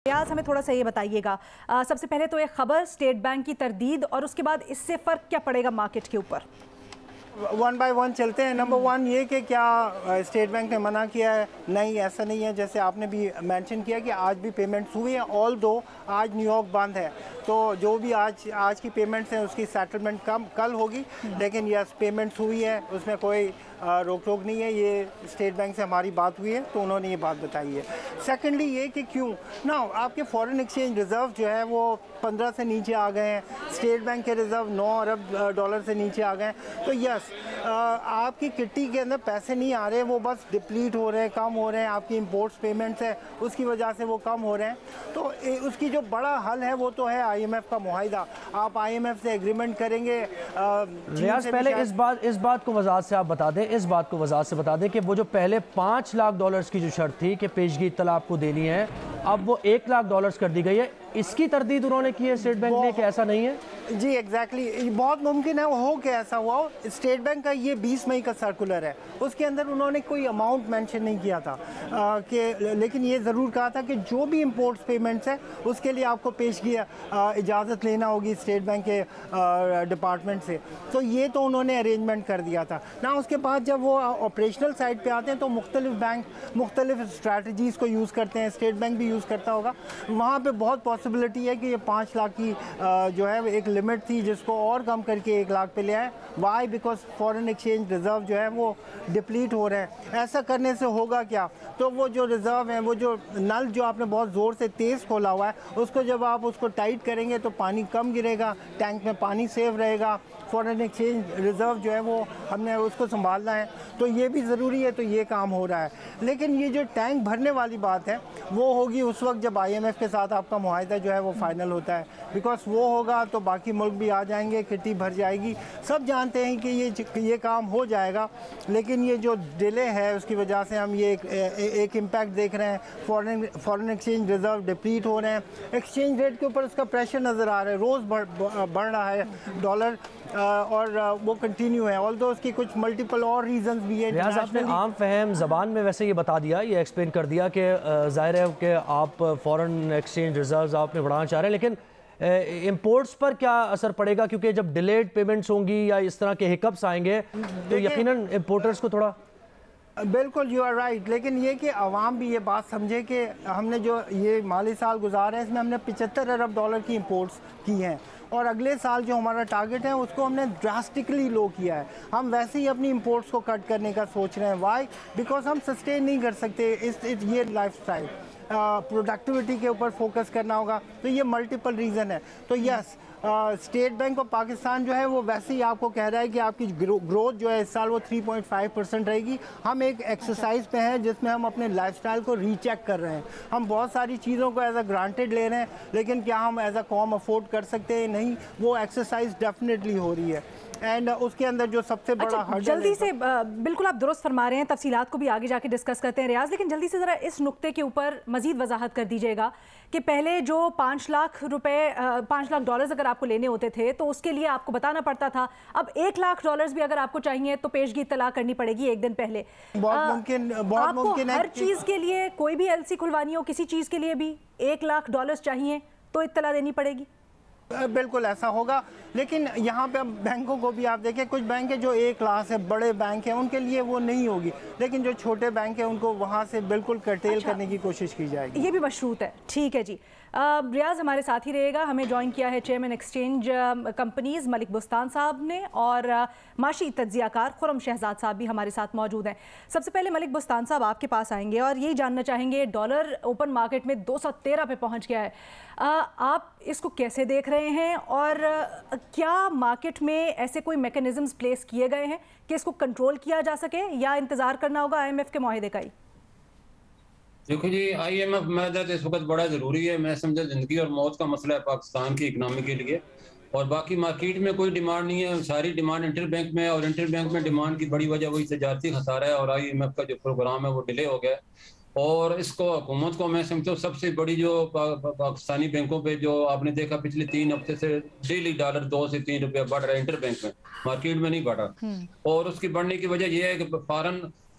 रियाज हमें थोड़ा सा ये बताइएगा, सबसे पहले तो एक खबर स्टेट बैंक की तरदीद और उसके बाद इससे फ़र्क क्या पड़ेगा मार्केट के ऊपर? वन बाय वन चलते हैं। नंबर वन ये कि क्या स्टेट बैंक ने मना किया है? नहीं, ऐसा नहीं है। जैसे आपने भी मेंशन किया कि आज भी पेमेंट्स हुई हैं, ऑल दो आज न्यूयॉर्क बंद है, तो जो भी आज की पेमेंट्स हैं उसकी सेटलमेंट कल होगी। लेकिन यस, पेमेंट्स हुई है, उसमें कोई रोक टोक नहीं है। ये स्टेट बैंक से हमारी बात हुई है तो उन्होंने ये बात बताई है। सेकेंडली ये कि क्यों ना आपके फॉरेन एक्सचेंज रिज़र्व जो है वो 15 से नीचे आ गए हैं, स्टेट बैंक के रिज़र्व 9 अरब डॉलर से नीचे आ गए हैं। तो यस, आपकी किट्टी के अंदर पैसे नहीं आ रहे, वो बस डिप्लीट हो रहे हैं, कम हो रहे हैं। आपकी इंपोर्ट्स पेमेंट्स है उसकी वजह से वो कम हो रहे हैं। तो उसकी जो बड़ा हल है वो तो है IMF का मुआहिदा। आप IMF से एग्रीमेंट करेंगे। रियाज, पहले इस बात को वजाहत से आप बता दें, इस बात को वजाहत से बता दें कि वो जो पहले $5 लाख की जो शर्त थी कि पेशगी इत्तला आपको देनी है, अब वो $1 लाख कर दी गई है। इसकी तरदीद उन्होंने की है स्टेट बैंक ने कि ऐसा नहीं है? जी एग्जैक्टली, बहुत मुमकिन है हो कि ऐसा हुआ हो। स्टेट बैंक का ये 20 मई का सर्कुलर है, उसके अंदर उन्होंने कोई अमाउंट मेंशन नहीं किया था कि, लेकिन ये ज़रूर कहा था कि जो भी इंपोर्ट्स पेमेंट्स है उसके लिए आपको पेशगी इजाज़त लेना होगी स्टेट बैंक के डिपार्टमेंट से। तो ये तो उन्होंने अरेंजमेंट कर दिया था ना। उसके बाद जब वो ऑपरेशनल साइड पे आते हैं तो मुख्तलिफ बैंक मुख्तलिफ स्ट्रैटजीज़ को यूज़ करते हैं, स्टेट बैंक भी यूज़ करता होगा। वहाँ पर बहुत पॉसिबिलिटी है कि ये 5 लाख की जो है एक लिमिट थी जिसको और कम करके 1 लाख पे ले आए। Why? Because foreign exchange reserve जो है वो डिप्लीट हो रहे हैं। ऐसा करने से होगा क्या? तो वो जो रिज़र्व हैं, वो जो नल जो आपने बहुत ज़ोर से तेज़ खोला हुआ है, उसको जब आप उसको टाइट करेंगे तो पानी कम गिरेगा, टैंक में पानी सेव रहेगा। फॉरेन एक्सचेंज रिज़र्व जो है वो हमने उसको संभालना है, तो ये भी ज़रूरी है। तो ये काम हो रहा है। लेकिन ये जो टैंक भरने वाली बात है वो होगी उस वक्त जब IMF के साथ आपका मुआहिदा जो है वो फाइनल होता है। बिकॉज वो होगा तो बाकी मुल्क भी आ जाएंगे, किट्टी भर जाएगी। सब जानते हैं कि ये काम हो जाएगा, लेकिन ये जो डिले है उसकी वजह से हम ये एक इम्पैक्ट देख रहे हैं। फॉरेन एक्सचेंज रिज़र्व डिप्लीट हो रहे हैं, एक्सचेंज रेट के ऊपर उसका प्रेशर नज़र आ रहा है, रोज़ बढ़ रहा है डॉलर, और वो कंटिन्यू है। ऑल्दो उसकी कुछ मल्टीपल और रीजंस भी है। रियाज, आपने आम फहम ज़बान में वैसे ये बता दिया, ये एक्सप्लेन कर दिया कि ज़ाहिर है कि आप फॉरेन एक्सचेंज रिजर्व्स आपने बढ़ाना चाह रहे हैं, लेकिन इंपोर्ट्स पर क्या असर पड़ेगा? क्योंकि जब डिलेड पेमेंट्स होंगी या इस तरह के हिकअप्स आएंगे तो यकीनन इंपोर्टर्स को थोड़ा। बिल्कुल, यू आर राइट। लेकिन ये कि आवाम भी ये बात समझे कि हमने जो ये माली साल गुजारा है इसमें हमने 75 अरब डॉलर की इंपोर्ट्स की हैं, और अगले साल जो हमारा टारगेट है उसको हमने ड्रास्टिकली लो किया है। हम वैसे ही अपनी इंपोर्ट्स को कट करने का सोच रहे हैं। वाई? बिकॉज हम सस्टेन नहीं कर सकते ये लाइफस्टाइल। प्रोडक्टिविटी के ऊपर फोकस करना होगा। तो ये मल्टीपल रीज़न है। तो yes, state bank of Pakistan जो है वो वैसे ही आपको कह रहा है कि आपकी ग्रोथ जो है इस साल वो 3.5% रहेगी। हम एक एक्सरसाइज पे हैं जिसमें हम अपने लाइफस्टाइल को रीचेक कर रहे हैं। हम बहुत सारी चीज़ों को एज अ ग्रांटेड ले रहे हैं, लेकिन क्या हम एज अ कॉम अफोर्ड कर सकते हैं? नहीं। वो एक्सरसाइज डेफिनेटली हो रही है। एंड उसके अंदर जो सबसे बड़ा हर्डल जल्दी से बिल्कुल आप दुरुस्त फरमा रहे हैं, तफसीलात को भी आगे जाके डिस्कस करते हैं रियाज, लेकिन जल्दी से ज़रा इस नुक्ते के ऊपर मजीद वजाहत कर दीजिएगा कि पहले जो 5 लाख डॉलर्स अगर आपको लेने होते थे तो उसके लिए आपको बताना पड़ता था, अब $1 लाख भी अगर आपको चाहिए तो पेशगी इत्तला करनी पड़ेगी एक दिन पहले। बहुत मुमकिन है हर चीज़ के लिए, कोई भी LC खुलवानी हो, किसी चीज़ के लिए भी $1 लाख चाहिए तो इत्तला देनी पड़ेगी। बिल्कुल ऐसा होगा। लेकिन यहाँ पे अब बैंकों को भी आप देखें, कुछ बैंक है जो A क्लास है, बड़े बैंक हैं, उनके लिए वो नहीं होगी, लेकिन जो छोटे बैंक हैं उनको वहाँ से बिल्कुल कर्टेल करने की कोशिश की जाएगी। ये भी मशरूत है। ठीक है जी, रियाज हमारे साथ ही रहेगा। हमें ज्वाइन किया है चेयरमैन एक्सचेंज कंपनीज मलिक बुस्तान साहब ने, और माशी तज्जियाकार खुरम शहजाद साहब भी हमारे साथ मौजूद हैं। सबसे पहले मलिक बुस्तान साहब आपके पास आएंगे और यही जानना चाहेंगे, डॉलर ओपन मार्केट में 213 पे पहुंच गया है, आप इसको कैसे देख रहे हैं, और क्या मार्केट में ऐसे कोई मैकेनिज्म्स प्लेस किए गए हैं कि इसको कंट्रोल किया जा सके, या इंतज़ार करना होगा IMF के मुआहिदे का ही? देखो जी, IMF मुआहिदा तो इस वक्त बड़ा ज़रूरी है। मैं समझा ज़िंदगी और मौत का मसला है पाकिस्तान की इकनॉमी के लिए, और बाकी मार्केट में कोई डिमांड नहीं है। सारी डिमांड इंटर बैंक में, और इंटर बैंक में डिमांड की बड़ी वजह वही तजारती खसारा है, और IMF का जो प्रोग्राम है वो डिले हो गया है। और इसको हुकूमत को मैं समझता हूँ सबसे बड़ी जो पाकिस्तानी बैंकों पे जो आपने देखा पिछले 3 हफ्ते से डेली डॉलर 2 से 3 रुपया बढ़ रहा है इंटर बैंक में, मार्केट में नहीं बढ़ा। और उसकी बढ़ने की वजह यह है कि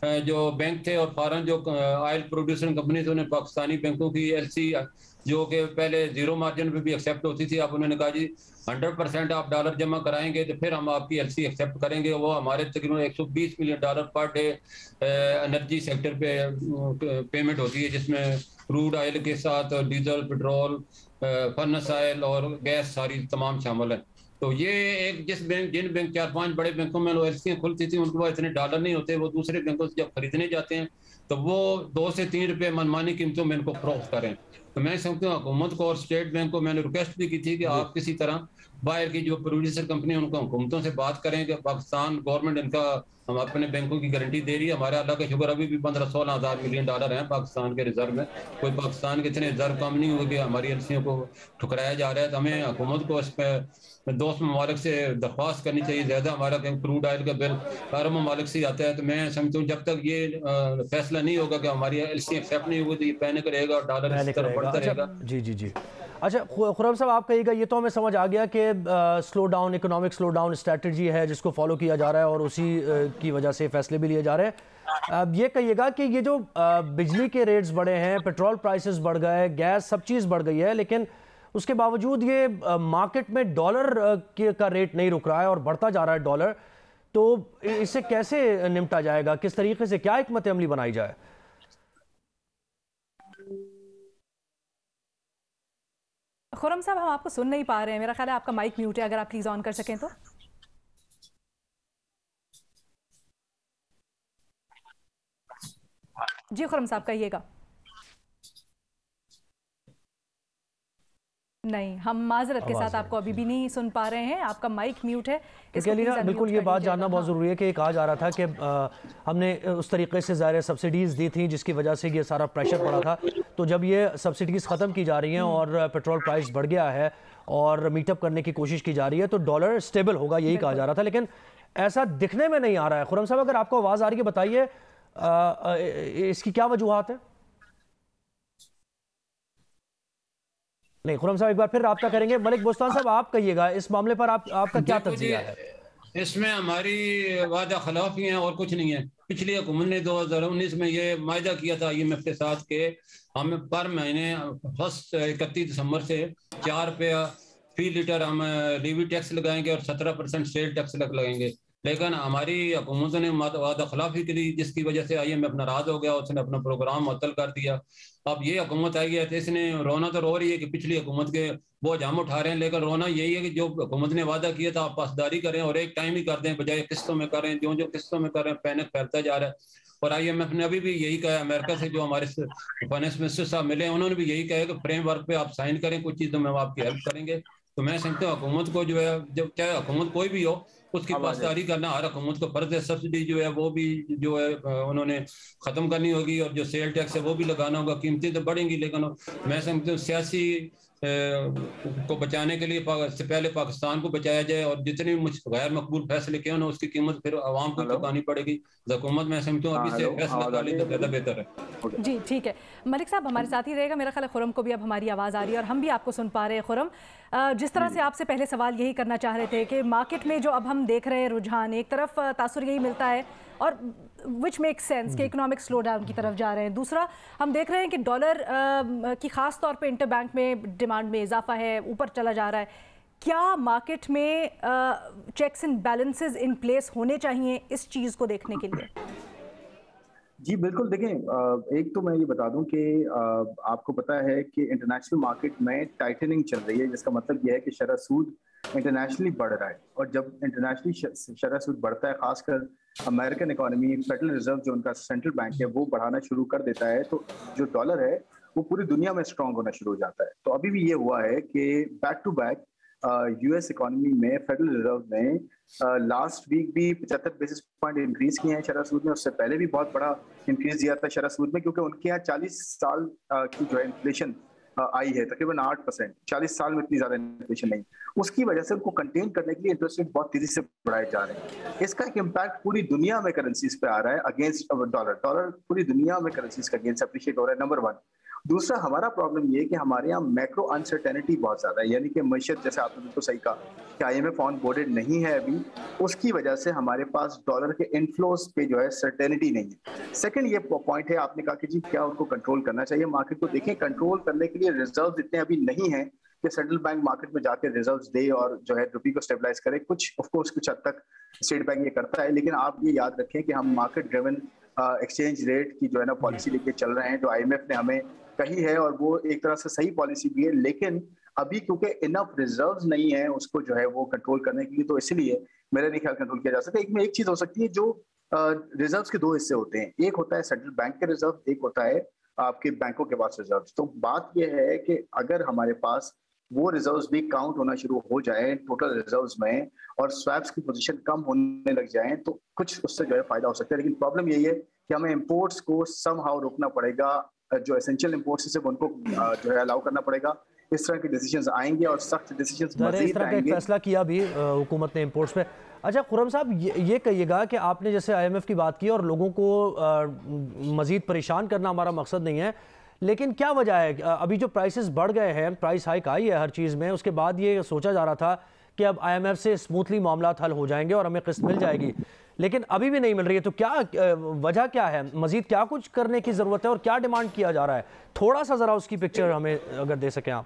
जो बैंक थे और फॉरेन जो ऑयल प्रोड्यूसिंग कंपनी थे उन्हें पाकिस्तानी बैंकों की एलसी जो कि पहले जीरो मार्जिन पे भी एक्सेप्ट होती थी, अब उन्होंने कहा जी 100% आप डॉलर जमा कराएंगे तो फिर हम आपकी एलसी एक्सेप्ट करेंगे। वो हमारे तकरीबन $120 million per day energy sector पे पेमेंट होती है, जिसमें क्रूड ऑयल के साथ डीजल, पेट्रोल, फर्नेस ऑयल और गैस सारी तमाम शामिल है। तो ये एक जिन बैंक 4-5 बड़े बैंकों में एलसीयां खुलती थी उनके पास इतने डॉलर नहीं होते, वो दूसरे बैंकों से जब खरीदने जाते हैं तो वो 2 से 3 रुपए मनमानी कीमतों में इनको फरोख्त करें। तो मैं समझता हूँ हुकूमत को और स्टेट बैंक को मैंने रिक्वेस्ट भी की थी कि आप किसी तरह बाहर की जो प्रोड्यूसर कंपनी है उनको हुकूमतों से बात करें कि पाकिस्तान गवर्नमेंट इनका हम अपने बैंकों की गारंटी दे रही है। हमारे अल्लाह का शुक्र अभी भी 15-16 हज़ार मिलियन डॉलर हैं पाकिस्तान के रिजर्व में। कोई पाकिस्तान के इतने रिजर्व कम नहीं हुए कि हमारी एलसियों को ठुकराया जा रहा है। तो हमें हुकूमत को इस पर दोस्त ममालिक से दरख्वास्त करनी चाहिए। ज़्यादा हमारा क्रूड ऑयल का बिल अरब ममालिक से आता है, तो मैं समझता हूँ जब तक ये फैसला नहीं होगा कि हमारी एलसी एक्सेप्ट नहीं होगी तो ये पैनिक रहेगा और डॉलर इस तरफ बढ़ता रहेगा। जी जी जी। अच्छा खुर्रम साहब, आप कहिएगा, ये तो हमें समझ आ गया कि slow down, economic slow down strategy है जिसको फॉलो किया जा रहा है और उसी की वजह से फैसले भी लिए जा रहे हैं। अब ये कहिएगा कि ये जो बिजली के रेट्स बढ़े हैं, पेट्रोल प्राइसेस बढ़ गए, गैस, सब चीज़ बढ़ गई है, लेकिन उसके बावजूद ये मार्केट में डॉलर का रेट नहीं रुक रहा है और बढ़ता जा रहा है डॉलर, तो इससे कैसे निपटा जाएगा? किस तरीके से, क्या हिकमत अमली बनाई जाए? खुर्रम साहब, हम आपको सुन नहीं पा रहे हैं, मेरा ख्याल है आपका माइक म्यूट है, अगर आप प्लीज ऑन कर सकें तो। जी खुर्रम साहब कहिएगा। नहीं, हम माजरत के साथ आपको अभी भी नहीं सुन पा रहे हैं, आपका माइक म्यूट है। बिल्कुल ये बात जानना बहुत ज़रूरी है कि कहा जा रहा था कि हमने उस तरीके से ज़ाहिर सब्सिडीज़ दी थी जिसकी वजह से ये सारा प्रेशर पड़ा था, तो जब ये सब्सिडीज़ ख़त्म की जा रही हैं और पेट्रोल प्राइस बढ़ गया है और मीटअप करने की कोशिश की जा रही है तो डॉलर स्टेबल होगा, यही कहा जा रहा था, लेकिन ऐसा दिखने में नहीं आ रहा है। खुर्रम साहब, अगर आपको आवाज़ आ रही है बताइए इसकी क्या वजूहात है? नहीं, खुर्रम साहब एक बार फिर राब्ता करेंगे। मलिक बुस्तान साहब, आप कहिएगा इस मामले पर आपका क्या तज्जिया है? इसमें हमारी वादा खिलाफी है और कुछ नहीं है। पिछली हुकूमत ने 2019 में ये मायदा किया था IMF के साथ के हम पर महीने फर्स्ट 31 दिसंबर से 4 रुपया फी लीटर हम लीवी टैक्स लगाएंगे और 17% सेल टैक्स लगाएंगे, लेकिन हमारी हुकूमत ने वादा खिलाफी की जिसकी वजह से IMF नाराज हो गया, उसने अपना प्रोग्राम मुअत्तल कर दिया। अब ये हुकूमत आई है तो इसने रोना तो रो रही है कि पिछली हुकूमत के बोझ हम उठा रहे हैं, लेकिन रोना यही है कि जो हुकूमत ने वादा किया था आप पासदारी करें और एक टाइम ही कर दें, बजाय किस्तों में करें। जो किस्तों में कर रहे हैं पैनिक फैलता जा रहा है। और IMF ने अभी भी यही कहा, अमेरिका से जो हमारे फाइनेंस मिनिस्टर साहब मिले उन्होंने भी यही कहा कि फ्रेमवर्क पे आप साइन करें, कुछ चीज़ों में हम आपकी हेल्प करेंगे। तो मैं समझता हूँ हुकूमत को जो है, जब चाहे हुकूमत कोई भी हो उसकी पासदारी करना हर हुकूमत को फर्ज है। सब्सिडी जो है वो भी जो है उन्होंने ख़त्म करनी होगी और जो सेल टैक्स है वो भी लगाना होगा। कीमतें तो बढ़ेंगी, लेकिन मैं समझता हूँ सियासी को बचाने के लिए पहले पाकिस्तान को बचाया जाए और जितने भी गैर मकबूल फैसले किए उन्हें उसकी कीमत फिर आवाम को चुकानी पड़ेगी। हुकूमत मैं समझता हूँ अभी से फैसला कर ले तो ज़्यादा बेहतर है। जी ठीक है, मलिक साहब हमारे साथ ही रहेगा। मेरा ख्याल है खुर्रम को भी अब हमारी आवाज़ आ रही है और हम भी आपको सुन पा रहे हैं। खुर्रम, जिस तरह से आपसे पहले सवाल यही करना चाह रहे थे कि मार्केट में जो अब हम देख रहे हैं रुझान, एक तरफ तासुर यही मिलता है और विच मेक सेंस कि इकोनॉमिक स्लो डाउन की तरफ जा रहे हैं, दूसरा हम देख रहे हैं कि डॉलर की ख़ास तौर पे इंटरबैंक में डिमांड में इजाफा है, ऊपर चला जा रहा है। क्या मार्केट में checks and balances in place होने चाहिए इस चीज़ को देखने के लिए? जी बिल्कुल, देखें एक तो मैं ये बता दूं कि आपको पता है कि इंटरनेशनल मार्केट में टाइटनिंग चल रही है, जिसका मतलब यह है कि शरह सूद इंटरनेशनली बढ़ रहा है। और जब इंटरनेशनली शरह सूद बढ़ता है, खासकर अमेरिकन इकोनॉमी, फेडरल रिजर्व जो उनका सेंट्रल बैंक है वो बढ़ाना शुरू कर देता है, तो जो डॉलर है वो पूरी दुनिया में स्ट्रांग होना शुरू हो जाता है। तो अभी भी ये हुआ है कि back to back US economy में फेडरल रिजर्व ने लास्ट वीक भी 75 बेसिस पॉइंट इंक्रीज किए हैं शरह सूद में। उससे पहले भी बहुत बड़ा इंक्रीज दिया था शरह सूद में, क्योंकि उनके यहाँ 40 साल की जो है इन्फ्लेशन आई है तकरीबन 8%। 40 साल में इतनी ज्यादा इन्फ्लेशन नहीं, उसकी वजह से उनको कंटेन करने के लिए इंटरेस्ट रेट बहुत तेजी से बढ़ाए जा रहे हैं। इसका एक इम्पैक्ट पूरी दुनिया में करेंसीज पे आ रहा है अगेंस्ट डॉलर। डॉलर पूरी दुनिया में करेंसीज का अगेंस्ट अप्रिशिएट हो रहा है, नंबर 1। दूसरा हमारा प्रॉब्लम ये है कि हमारे यहाँ मैक्रो अनसर्टेनिटी बहुत ज्यादा है, यानी कि मईशत, जैसे आपने बिल्कुल सही कहा कि IMF ऑन बोर्डेड नहीं है अभी, उसकी वजह से हमारे पास डॉलर के इनफ्लोज पे जो है सर्टेनिटी नहीं है। सेकंड ये पॉइंट है, आपने कहा कि जी क्या उनको कंट्रोल करना चाहिए मार्केट को। देखें, कंट्रोल करने के लिए रिजर्व इतने अभी नहीं है कि सेंट्रल बैंक मार्केट में जाकर रिजर्व्स दे और जो है रुपये को स्टेबलाइज करे। कुछ ऑफ कोर्स कुछ हद तक स्टेट बैंक ये करता है, लेकिन आप ये याद रखें कि हम मार्केट ड्रिवन एक्सचेंज रेट की जो है ना पॉलिसी लेके चल रहे हैं, जो IMF ने हमें कही है, और वो एक तरह से सही पॉलिसी भी है, लेकिन अभी क्योंकि इनफ रिजर्व्स नहीं है उसको जो है वो कंट्रोल करने के लिए, तो इसलिए मेरे नहीं ख्याल कंट्रोल किया जा सकता। एक में एक चीज हो सकती है, जो रिजर्व्स के दो हिस्से होते हैं, एक होता है सेंट्रल बैंक के रिजर्व, एक होता है आपके बैंकों के पास रिजर्व। तो बात यह है कि अगर हमारे पास वो रिजर्व्स भी काउंट होना शुरू हो जाए टोटल रिजर्व्स में, और स्वैप्स की पोजीशन कम होने लग जाए, तो कुछ उससे जो है फायदा हो सकता है। लेकिन प्रॉब्लम यही है कि हमें इंपोर्ट्स को समहाउ रोकना पड़ेगा, जो एसेंशियल इंपोर्ट्स है उनको जो है अलाउ करना पड़ेगा। इस तरह के डिसीजंस आएंगे और सख्त डिसीजंस मजीद इस तरह का एक फैसला किया भी हुकूमत ने इंपोर्ट्स पे। अच्छा खुर्रम साहब, ये कहिएगा कि आपने जैसे IMF की बात की और लोगों को मजीद परेशान करना हमारा मकसद नहीं है, लेकिन क्या वजह है अभी जो प्राइसेस बढ़ गए हैं, प्राइस हाइक आई है हर चीज़ में, उसके बाद ये सोचा जा रहा था कि अब IMF से स्मूथली मामला हल हो जाएंगे और हमें किस्त मिल जाएगी, लेकिन अभी भी नहीं मिल रही है। तो क्या वजह क्या है, मजीद क्या कुछ करने की ज़रूरत है और क्या डिमांड किया जा रहा है? थोड़ा सा ज़रा उसकी पिक्चर हमें अगर दे सकें आप।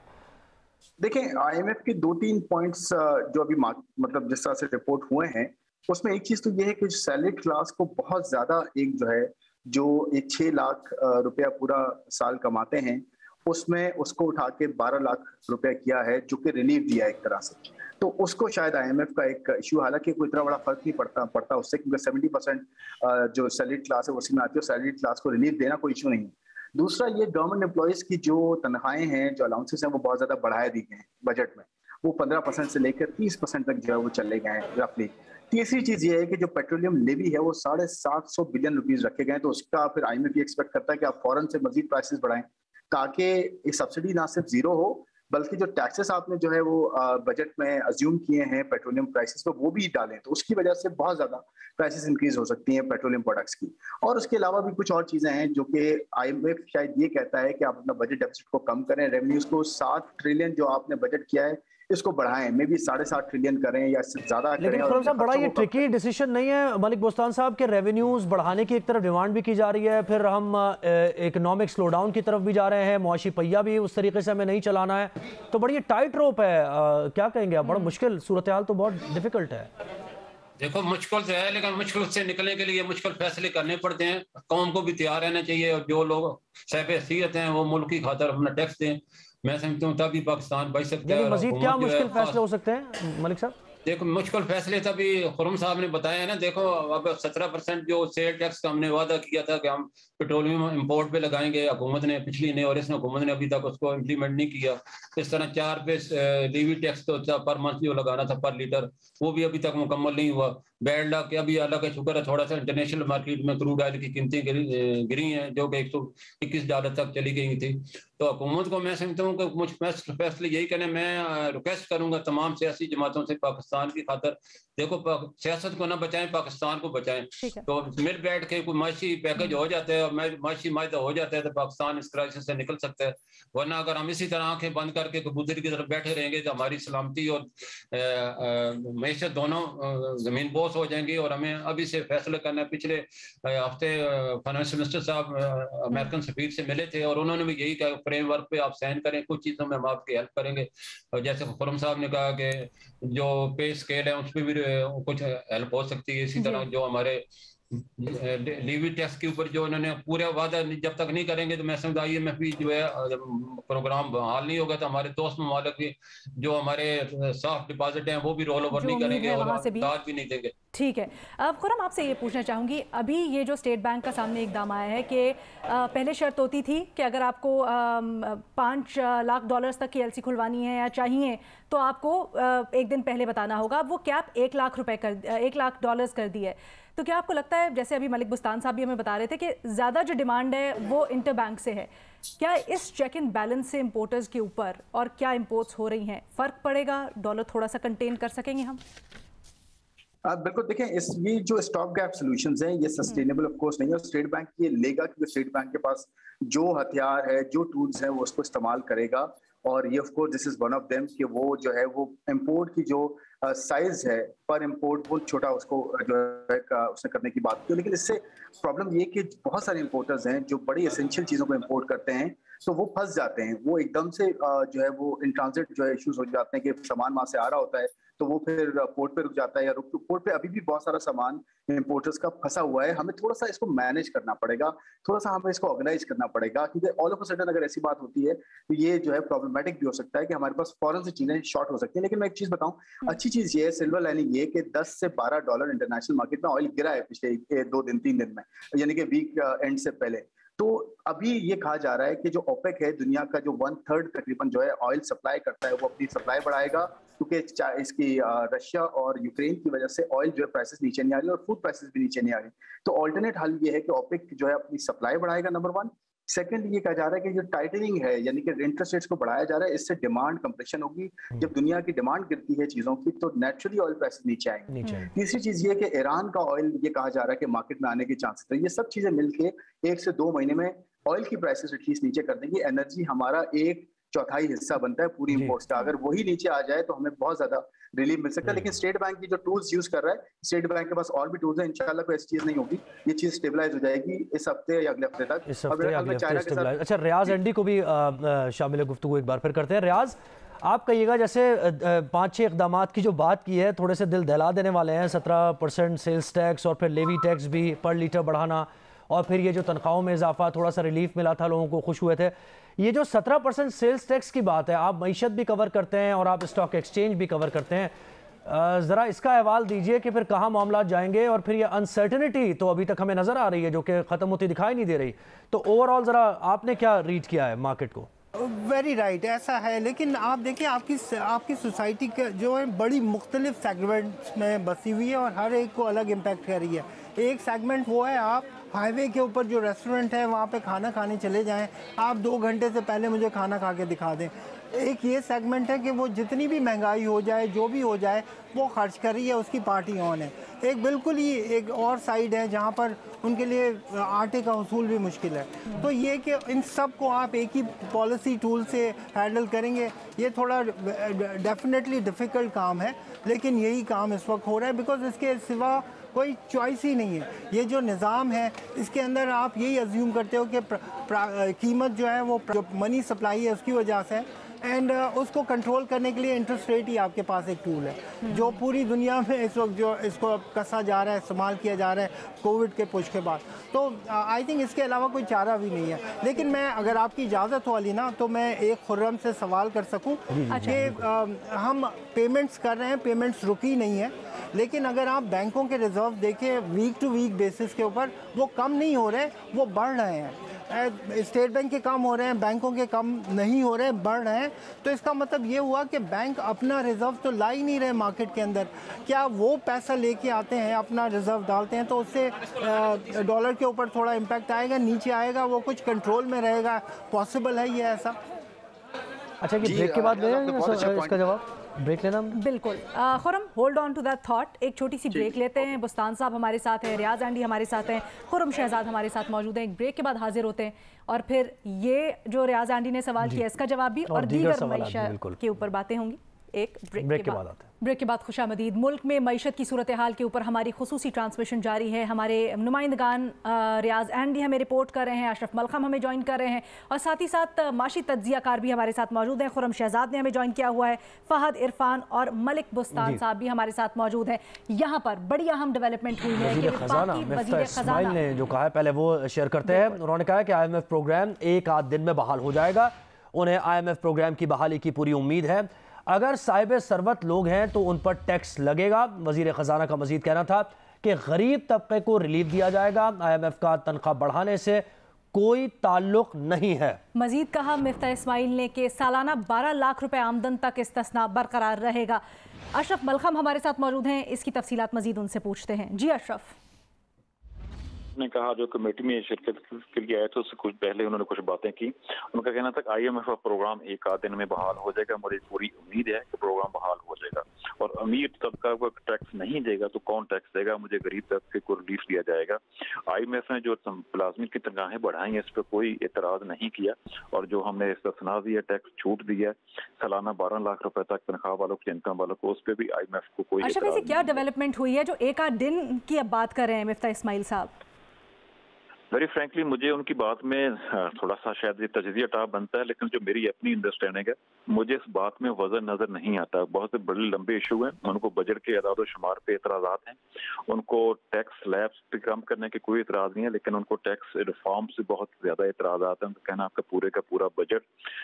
देखें, IMF के 2-3 पॉइंट्स जो अभी मतलब जिस तरह से रिपोर्ट हुए हैं, उसमें एक चीज तो ये है कि सैलरीड क्लास को बहुत ज्यादा एक जो है जो 6 लाख रुपया पूरा साल कमाते हैं, उसमें उसको उठा के 12 लाख रुपया किया है, जो कि रिलीफ दिया है एक तरह से। तो उसको शायद IMF का एक इशू, हालांकि कोई इतना बड़ा फर्क नहीं पड़ता उससे, क्योंकि 70% जो सैलरीड क्लास है उसी में आती है, सैलरीड क्लास को रिलीफ देना कोई इशू नहीं है। दूसरा, ये गवर्नमेंट एम्प्लॉयज की जो तनख्वाहें हैं, जो अलाउंसेस हैं, वो बहुत ज्यादा बढ़ाए दी गए हैं बजट में। वो 15% से लेकर 30% तक जो है वो चले गए हैं रफली। तीसरी चीज ये है कि जो पेट्रोलियम लेवी है वो 750 बिलियन रुपीस रखे गए, तो उसका फिर IMF ये एक्सपेक्ट करता है कि आप फौरन से मजीद प्राइसेस बढ़ाएं, ताकि ये सब्सिडी ना सिर्फ जीरो हो, बल्कि जो टैक्सेस आपने जो है वो बजट में अज्यूम किए हैं पेट्रोलियम प्राइसेस पे, वो भी डालें। तो उसकी वजह से बहुत ज्यादा प्राइसेस इंक्रीज हो सकती हैं पेट्रोलियम प्रोडक्ट्स की। और उसके अलावा भी कुछ और चीजें हैं जो कि IMF शायद ये कहता है कि आप अपना बजट डेफिसिट को कम करें, रेवेन्यूज को 7 ट्रिलियन जो आपने बजट किया है इसको बढ़ाएं, मे भी 7.5 ट्रिलियन करें या इससे ज्यादा करें। लेकिन खुर्रम साहब, बड़ा ये ट्रिकी डिसीजन नहीं है मलिक बोस्तान साहब के रेवेन्यूज बढ़ाने की एक तरफ डिमांड भी की जा रही है, फिर हम इकोनॉमिक स्लो डाउन की तरफ भी जा रहे हैं, मुआशी पहिया भी उस तरीके से हमें नहीं चलाना है, तो बड़ी टाइट रोप है। क्या कहेंगे आप? बड़ा मुश्किल सूरत हाल, तो बहुत डिफिकल्ट है। देखो, मुश्किल से है, लेकिन मुश्किल से निकलने के लिए मुश्किल फैसले करने पड़ते हैं। कौम को भी तैयार रहना चाहिए, और जो लोग साहिब हैसियत हैं वो मुल्क की खातर अपना टैक्स दें। मैं समझता हूँ तभी पाकिस्तान बच सकता है। मजीद क्या मुश्किल फैसले हो सकते हैं मलिक साहब? देखो, मुश्किल फैसले तभी खुर्रम साहब ने बताया है ना। देखो, अब 17% जो सेल टैक्स का हमने वादा किया था कि हम पेट्रोलियम इंपोर्ट पे लगाएंगे, हुकूमत ने पिछली ने और इस हुकूमत ने अभी तक उसको इम्प्लीमेंट नहीं किया। इस तरह 4 पे लीवी टैक्स तो पर मंथ जो लगाना था पर लीटर, वो भी अभी तक मुकम्मल नहीं हुआ। बैड लक के अभी अल्लाह का शुक्र है, थोड़ा सा इंटरनेशनल मार्केट में क्रूड ऑयल की कीमतें गिरी हैं, जो कि $121 तक चली गई थी। तो हुकूमत को मैं समझता हूँ कि मुझ फैसले यही कहने, मैं रिक्वेस्ट करूंगा तमाम सियासी जमातों से, पाकिस्तान की खातर देखो, सियासत को ना बचाएं, पाकिस्तान को बचाएं। तो मिल बैठ के कोई माशी पैकेज हो जाता है और माशी मायदा हो जाता है, तो पाकिस्तान इस क्राइसिस से निकल सकता है। वरना अगर हम इसी तरह आंखें बंद करके कबूतर की तरफ बैठे रहेंगे तो हमारी सलामती और मैशत दोनों जमीन बोस हो जाएंगी। और हमें अभी से फैसला करना है। पिछले हफ्ते फाइनेंस मिनिस्टर साहब अमेरिकन सफीर से मिले थे और उन्होंने भी यही कहा, फ्रेमवर्क पे आप साइन करें, कुछ चीज़ों में हम आपकी हेल्प करेंगे। और जैसे खुर्रम साहब ने कहा कि जो पे स्केल है उस पर भी कुछ हेल्प हो सकती है। इसी तरह जो हमारे लीवी टैक्स के ऊपर जो उन्होंने पूरा वादा जब तक नहीं करेंगे, तो मैं समझता IMF भी जो है प्रोग्राम बहाल नहीं होगा, तो हमारे दोस्त ममालिक भी जो हमारे सॉफ्ट डिपॉजिट हैं वो भी रोल ओवर नहीं करेंगे और दाद भी नहीं देंगे। ठीक है। अब खुर्रम, आपसे ये पूछना चाहूँगी, अभी ये जो स्टेट बैंक का सामने इकदाम आया है कि पहले शर्त होती थी कि अगर आपको $5 लाख तक की LC खुलवानी है या चाहिए तो आपको एक दिन पहले बताना होगा। अब वो कैप $1 लाख कर दी है। तो क्या आपको लगता है, जैसे अभी मलिक बुस्तान साहब भी हमें बता रहे थे कि ज़्यादा जो डिमांड है वो इंटर बैंक से है, क्या इस चेक एंड बैलेंस से इंपोर्टर्स के ऊपर और क्या इंपोर्ट्स हो रही हैं फ़र्क पड़ेगा? डॉलर थोड़ा सा कंटेन कर सकेंगे हम? बिल्कुल देखें, इस ये जो स्टॉप गैप सॉल्यूशंस हैं ये सस्टेनेबल ऑफ कोर्स नहीं है। स्टेट बैंक ये लेगा क्योंकि स्टेट बैंक के पास जो हथियार है, जो टूल्स हैं, वो उसको इस्तेमाल करेगा। और ये of course this is one of them कि वो जो है वो इंपोर्ट की जो साइज है पर इंपोर्ट वो छोटा उसको जो है उसने करने की बात की। लेकिन इससे प्रॉब्लम ये कि बहुत सारे इंपोर्टर्स हैं जो बड़ी एसेंशियल चीज़ों को इंपोर्ट करते हैं, तो वो फंस जाते हैं। वो एकदम से जो है वो इन ट्रांजिट जो है इश्यूज हो जाते हैं कि सामान वहां से आ रहा होता है तो वो फिर पोर्ट पे रुक जाता है, या पोर्ट पे अभी भी बहुत सारा सामान इंपोर्टर्स का फंसा हुआ है। हमें थोड़ा सा इसको मैनेज करना पड़ेगा, थोड़ा सा हमें इसको ऑर्गेनाइज करना पड़ेगा, क्योंकि ऑल ऑफ अ सडन अगर ऐसी बात होती है तो ये जो है प्रॉब्लमेटिक भी हो सकता है कि हमारे पास फौरन से चीजें शॉर्ट हो सकती है। लेकिन मैं एक चीज बताऊं, अच्छी चीज ये है, सिल्वर लाइनिंग ये कि 10 से 12 डॉलर इंटरनेशनल मार्केट में ऑयल गिरा है पिछले 2 दिन 3 दिन में, यानी कि वीक एंड से पहले। तो अभी ये कहा जा रहा है कि जो ओपेक है, दुनिया का जो 1/3 तकरीबन जो है ऑयल सप्लाई करता है, वो अपनी सप्लाई बढ़ाएगा, क्योंकि इसकी रशिया और यूक्रेन की वजह से ऑयल जो है प्राइसेस नीचे नहीं आ रही और फूड प्राइसेस भी नीचे नहीं आ रही। तो ऑल्टरनेट हल ये है कि ओपेक जो है अपनी सप्लाई बढ़ाएगा, नंबर 1। सेकंड, ये कहा जा रहा है कि जो टाइटनिंग है, यानी कि इंटरेस्ट रेट्स को बढ़ाया जा रहा है, इससे डिमांड कंप्रेशन होगी। जब दुनिया की डिमांड गिरती है चीजों की तो नेचुरली ऑयल प्राइसेस नीचे आएंगे। तीसरी चीज ये कि ईरान का ऑयल ये कहा जा रहा है कि मार्केट में आने के चांसेस है। ये सब चीजें मिलके 1 से 2 महीने में ऑयल की प्राइसेस एटलीस्ट नीचे कर देंगी। एनर्जी हमारा 1/4 हिस्सा बनता है पूरी इंपोर्ट्स का, अगर वही नीचे आ जाए तो हमें बहुत ज्यादा रिलीफ मिल सकता है। लेकिन स्टेट बैंक की जो टूल्स यूज कर रहा है, स्टेट बैंक के पास और भी टूल्स हैं, इंशाल्लाह कोई ऐसी चीज नहीं होगी, ये चीज स्टेबलाइज हो जाएगी इस हफ्ते या अगले हफ्ते तक। अच्छा, रियाज एंडी को भी शामिल गुफ्तगू एक बार फिर करते हैं। रियाज, आप कहिएगा, जैसे 5-6 इकदाम की जो बात की है थोड़े से दिल दहला देने वाले हैं। 17% सेल्स टैक्स और फिर लेवी टैक्स भी पर लीटर बढ़ाना, और फिर ये जो तनख्वाहों में इजाफा, थोड़ा सा रिलीफ मिला था, लोगों को खुश हुए थे। ये जो 17% सेल्स टैक्स की बात है, आप मईशत भी कवर करते हैं और आप स्टॉक एक्सचेंज भी कवर करते हैं, ज़रा इसका अहवाल दीजिए कि फिर कहाँ मामला जाएंगे। और फिर ये अनसर्टनिटी तो अभी तक हमें नज़र आ रही है जो कि ख़त्म होती दिखाई नहीं दे रही। तो ओवरऑल ज़रा आपने क्या रीड किया है मार्केट को? वेरी राइट, ऐसा है। लेकिन आप देखिए, आपकी सोसाइटी का जो है बड़ी मुख्तलिफ सेगमेंट्स में बसी हुई है और हर एक को अलग इम्पैक्ट कर रही है। एक सेगमेंट वो है, आप हाईवे के ऊपर जो रेस्टोरेंट है वहाँ पे खाना खाने चले जाएं, आप 2 घंटे से पहले मुझे खाना खा के दिखा दें। एक ये सेगमेंट है कि वो जितनी भी महंगाई हो जाए, जो भी हो जाए, वो खर्च कर रही है, उसकी पार्टी ऑन है। एक बिल्कुल ही एक और साइड है जहाँ पर उनके लिए आटे का उसूल भी मुश्किल है। तो ये कि इन सब को आप एक ही पॉलिसी टूल से हैंडल करेंगे, ये थोड़ा डेफिनेटली डिफ़िकल्ट काम है, लेकिन यही काम इस वक्त हो रहा है, बिकॉज इसके सिवा कोई चॉइस ही नहीं है। ये जो निज़ाम है इसके अंदर आप यही अज्यूम करते हो कि कीमत जो है वो जो मनी सप्लाई है उसकी वजह से, एंड उसको कंट्रोल करने के लिए इंटरेस्ट रेट ही आपके पास एक टूल है जो पूरी दुनिया में इस वक्त जो इसको कसा जा रहा है, इस्तेमाल किया जा रहा है कोविड के पुश के बाद। तो आई थिंक इसके अलावा कोई चारा भी नहीं है। लेकिन मैं, अगर आपकी इजाज़त वाली ना, तो मैं एक खुर्रम से सवाल कर सकूं कि हम पेमेंट्स कर रहे हैं, पेमेंट्स रुकी नहीं है, लेकिन अगर आप बैंकों के रिजर्व देखें वीक टू वीक बेसिस के ऊपर, वो कम नहीं हो रहे, वो बढ़ रहे हैं। स्टेट बैंक के कम हो रहे हैं, बैंकों के कम नहीं हो रहे, बढ़ रहे हैं। तो इसका मतलब ये हुआ कि बैंक अपना रिजर्व तो ला ही नहीं रहे मार्केट के अंदर। क्या वो पैसा लेके आते हैं, अपना रिजर्व डालते हैं, तो उससे डॉलर के ऊपर थोड़ा इम्पैक्ट आएगा, नीचे आएगा, वो कुछ कंट्रोल में रहेगा। पॉसिबल है ये ऐसा? अच्छा, कि ब्रेक के बाद इसका जवाब ब्रेक लेना? बिल्कुल Khurram, hold on to that thought. एक छोटी सी ब्रेक लेते हैं। बुस्तान साहब हमारे साथ हैं, रियाज एंडी हमारे साथ हैं, खुरम शहजाद हमारे साथ मौजूद हैं। एक ब्रेक के बाद हाजिर होते हैं और फिर ये जो रियाज एंडी ने सवाल किया इसका जवाब भी और दीगर मईशत के ऊपर बातें होंगी। एक ब्रेक के बाद आते हैं। ब्रेक के बाद खुशामदीद। मुल्क में मईशत की सूरत हाल के ऊपर हमारी खुसूसी ट्रांसमिशन जारी है। हमारे नुमाइंदगान रियाज एंडी हमें रिपोर्ट कर रहे हैं, अशरफ मलखम हमें ज्वाइन कर रहे हैं, और साथ ही साथ माशी तज्जियाकार भी हमारे साथ मौजूद हैं। खुरम शहजाद ने हमें ज्वाइन किया हुआ है, फहद इरफान और मलिक बुस्तान साहब भी हमारे साथ मौजूद हैं। यहाँ पर बड़ी अहम डेवलपमेंट हुई है कि वज़ीर ख़ज़ाना ने जो कहा है, पहले वो शेयर करते हैं। उन्होंने कहा कि IMF प्रोग्राम 1 आध दिन में बहाल हो जाएगा। उन्हें IMF प्रोग्राम की बहाली की पूरी उम्मीद है। अगर साहिब सरवत लोग हैं तो उन पर टैक्स लगेगा। वज़ीर ख़ज़ाना का मज़ीद कहना था कि गरीब तबके को रिलीफ दिया जाएगा। IMF का तनख्वाह बढ़ाने से कोई ताल्लुक नहीं है। मज़ीद कहा मिफ्ता इस्माइल ने कि सालाना 12 लाख रुपए आमदन तक इस्तिस्ना बरकरार रहेगा। अशरफ मलखम हमारे साथ मौजूद हैं, इसकी तफसीलात मज़ीद उनसे पूछते हैं। जी अशरफ। ने कहा जो कमेटी में शिरकत के लिए आए थे उससे कुछ पहले उन्होंने कुछ बातें की। उनका कहना था IMF का प्रोग्राम एक आध दिन में बहाल हो जाएगा। मुझे पूरी उम्मीद है कि प्रोग्राम बहाल हो जाएगा और अमीर तबका को टैक्स नहीं देगा तो कौन टैक्स देगा, मुझे गरीब तबके को रिलीफ दिया जाएगा। IMF ने जो मुलाजमिन की तनख्वाहें बढ़ाई है इस पर कोई एतराज नहीं किया और जो हमने इस्तिस्ना दिया, टैक्स छूट दिया सालाना 12 लाख रुपए तक तनख्वाह वालों को, इनकम वालों को, उस पर भी IMF को कोई अच्छा, वैसे क्या डेवलपमेंट हुई है जो एक आध दिन की अब बात कर रहे हैं मिफ्ता इस्माइल साहब? वेरी फ्रैंकली मुझे उनकी बात में थोड़ा सा शायद ये तजज़िया टाइप बनता है, लेकिन जो मेरी अपनी अंडरस्टैंडिंग है मुझे इस बात में वजन नजर नहीं आता। बहुत से बड़े लंबे इशू हैं, उनको बजट के अदाद शुमार पे एतराज़ात हैं, उनको टैक्स स्लैब्स पे कम करने के कोई एतराज़ नहीं है, लेकिन उनको टैक्स रिफॉर्म से बहुत ज्यादा एतराज़ात हैं। उनका कहना आपका पूरे का पूरा बजट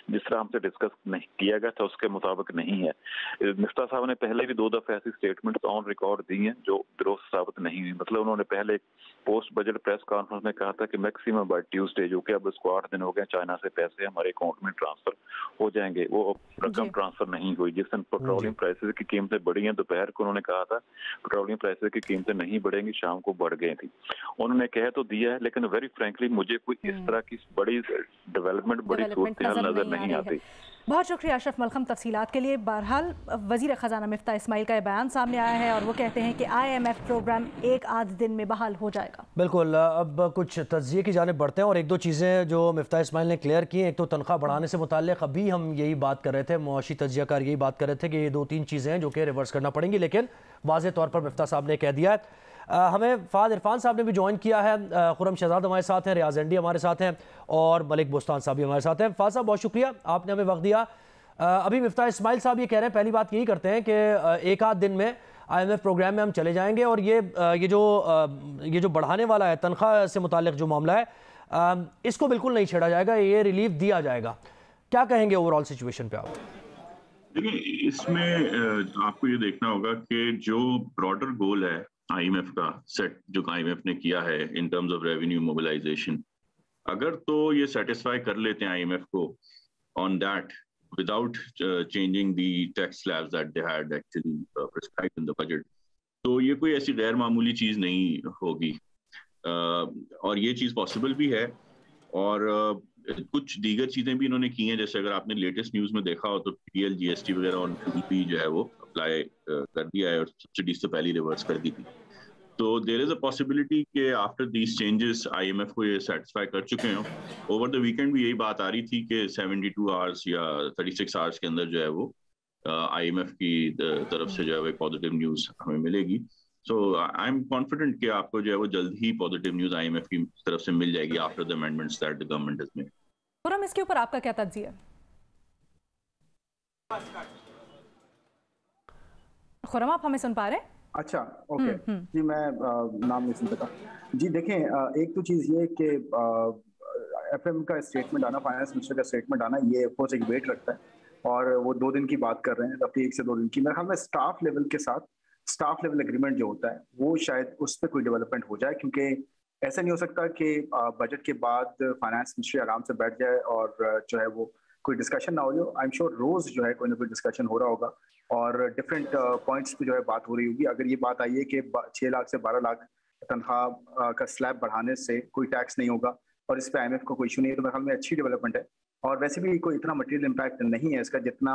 जिस तरह हमसे डिस्कस नहीं किया गया था उसके मुताबिक नहीं है। मिफ्ता साहब ने पहले भी 2 दफे ऐसी स्टेटमेंट ऑन रिकॉर्ड दी हैं जो दुरुस्त साबित नहीं हुई। मतलब उन्होंने पहले पोस्ट बजट प्रेस कॉन्फ्रेंस में कहा था कि मैक्सिमम बाय ट्यूसडे, जो कि अब इसको 8 दिन हो गए, चाइना से पैसे हमारे अकाउंट में ट्रांसफर हो जाएंगे, वो रकम ट्रांसफर नहीं हुई। जिस दिन पेट्रोलियम प्राइसेस की कीमतें बढ़ी हैं, दोपहर को उन्होंने कहा था पेट्रोलियम प्राइसेस की कीमतें नहीं बढ़ेंगी, शाम को बढ़ गई थी। उन्होंने कह तो दिया है, लेकिन वेरी फ्रैंकली मुझे कोई इस तरह की बड़ी डेवलपमेंट, बड़ी सूरत नजर नहीं आती। बहुत शुक्रिया अशरफ मलखम तफसीलात के लिए। बहरहाल वज़ीर ख़जाना मिफ्ता इस्माइल का बयान सामने आया है और वो कहते हैं कि IMF प्रोग्राम एक आध दिन में बहाल हो जाएगा। बिल्कुल, अब कुछ तज्ज़िये की जानिब बढ़ते हैं और एक दो चीज़ें जो मिफ्ता इस्माइल ने क्लियर की हैं। एक तो तनख्वाह बढ़ाने से मुताल्लिक़ अभी हम यही बात कर रहे थे, मुआशी तज्ज़ियाकार यही बात कर रहे थे कि ये 2-3 चीज़ें हैं जो कि रिवर्स करना पड़ेंगी, लेकिन वाज़ेह तौर पर मिफ्ता साहब ने कह दिया है। हमें फ़ाद इरफान साहब ने भी ज्वाइन किया है, खुरम शहजाद हमारे साथ हैं, रियाज एंडी हमारे साथ हैं और मलिक बुस्तान साहब भी हमारे साथ हैं। फ़ाद साहब बहुत शुक्रिया, आपने हमें वक्त दिया। अभी मिफ्ता इस्माइल साहब ये कह रहे हैं, पहली बात यही करते हैं कि एक आध दिन में IMF प्रोग्राम में हम चले जाएंगे और ये जो बढ़ाने वाला है तनख्वाह से मुताल्लिक जो मामला है, इसको बिल्कुल नहीं छेड़ा जाएगा, ये रिलीफ दिया जाएगा। क्या कहेंगे ओवरऑल सिचुएशन पे आप? देखिए, इसमें आपको ये देखना होगा कि जो ब्रॉडर गोल है IMF का सेट, जो IMF ने किया है in terms of revenue mobilisation, अगर तो ये सेटिस्फाई कर लेते हैं IMF को on that without changing the tax slabs that they had actually prescribed in the budget, तो ये कोई ऐसी गैर मामूली चीज़ नहीं होगी और ये चीज़ पॉसिबल भी है। और कुछ दीगर चीज़ें भी इन्होंने की हैं, जैसे अगर आपने लेटेस्ट न्यूज़ में देखा हो तो PL GST वगैरह ऑन भी जो है वो अप्लाई कर दिया है और सब्सिडीज से पहले रिवर्स कर दी थी। तो देयर इज अ पॉसिबिलिटी कि आफ्टर दीज चेंजेस IMF को ये सेटिस्फाई कर चुके हैं। ओवर द वीकेंड भी यही बात आ रही थी कि 72 आवर्स या 36 आवर्स के अंदर जो है वो IMF की तरफ से जो है वो एक पॉजिटिव न्यूज़ हमें मिलेगी। सो आई एम कॉन्फिडेंट कि आपको जो है वो जल्द ही पॉजिटिव न्यूज़ IMF की तरफ से मिल जाएगी after the amendments that the government has made. Khurram, इसके ऊपर आपका क्या तज्जिया है? खुरम, आप हमें सुन पा रहे हैं? अच्छा, ओके जी, मैं नाम नहीं सुन सका जी। देखें, एक तो चीज़ ये कि FM का स्टेटमेंट आना, फाइनेंस मिनिस्टर का स्टेटमेंट आना, ये ऑफकोर्स एक वेट रखता है और वो 2 दिन की बात कर रहे हैं, रफी 1 से 2 दिन की। मेरे ख्याल में स्टाफ लेवल के साथ स्टाफ लेवल एग्रीमेंट जो होता है वो शायद उस पर कोई डेवलपमेंट हो जाए, क्योंकि ऐसा नहीं हो सकता कि बजट के बाद फाइनेंस मिनिस्ट्री आराम से बैठ जाए और जो है वो कोई डिस्कशन ना हो। आई एम श्योर रोज जो है कोई ना कोई डिस्कशन हो रहा होगा और डिफरेंट पॉइंट्स पे जो है बात हो रही होगी। अगर ये बात आई है कि 6 लाख से 12 लाख तनख्वाह का स्लैब बढ़ाने से कोई टैक्स नहीं होगा और इस पे IMF को कोई इशू नहीं है, तो मेरे ख्याल में अच्छी डेवलपमेंट है। और वैसे भी कोई इतना मटेरियल इम्पैक्ट नहीं है इसका जितना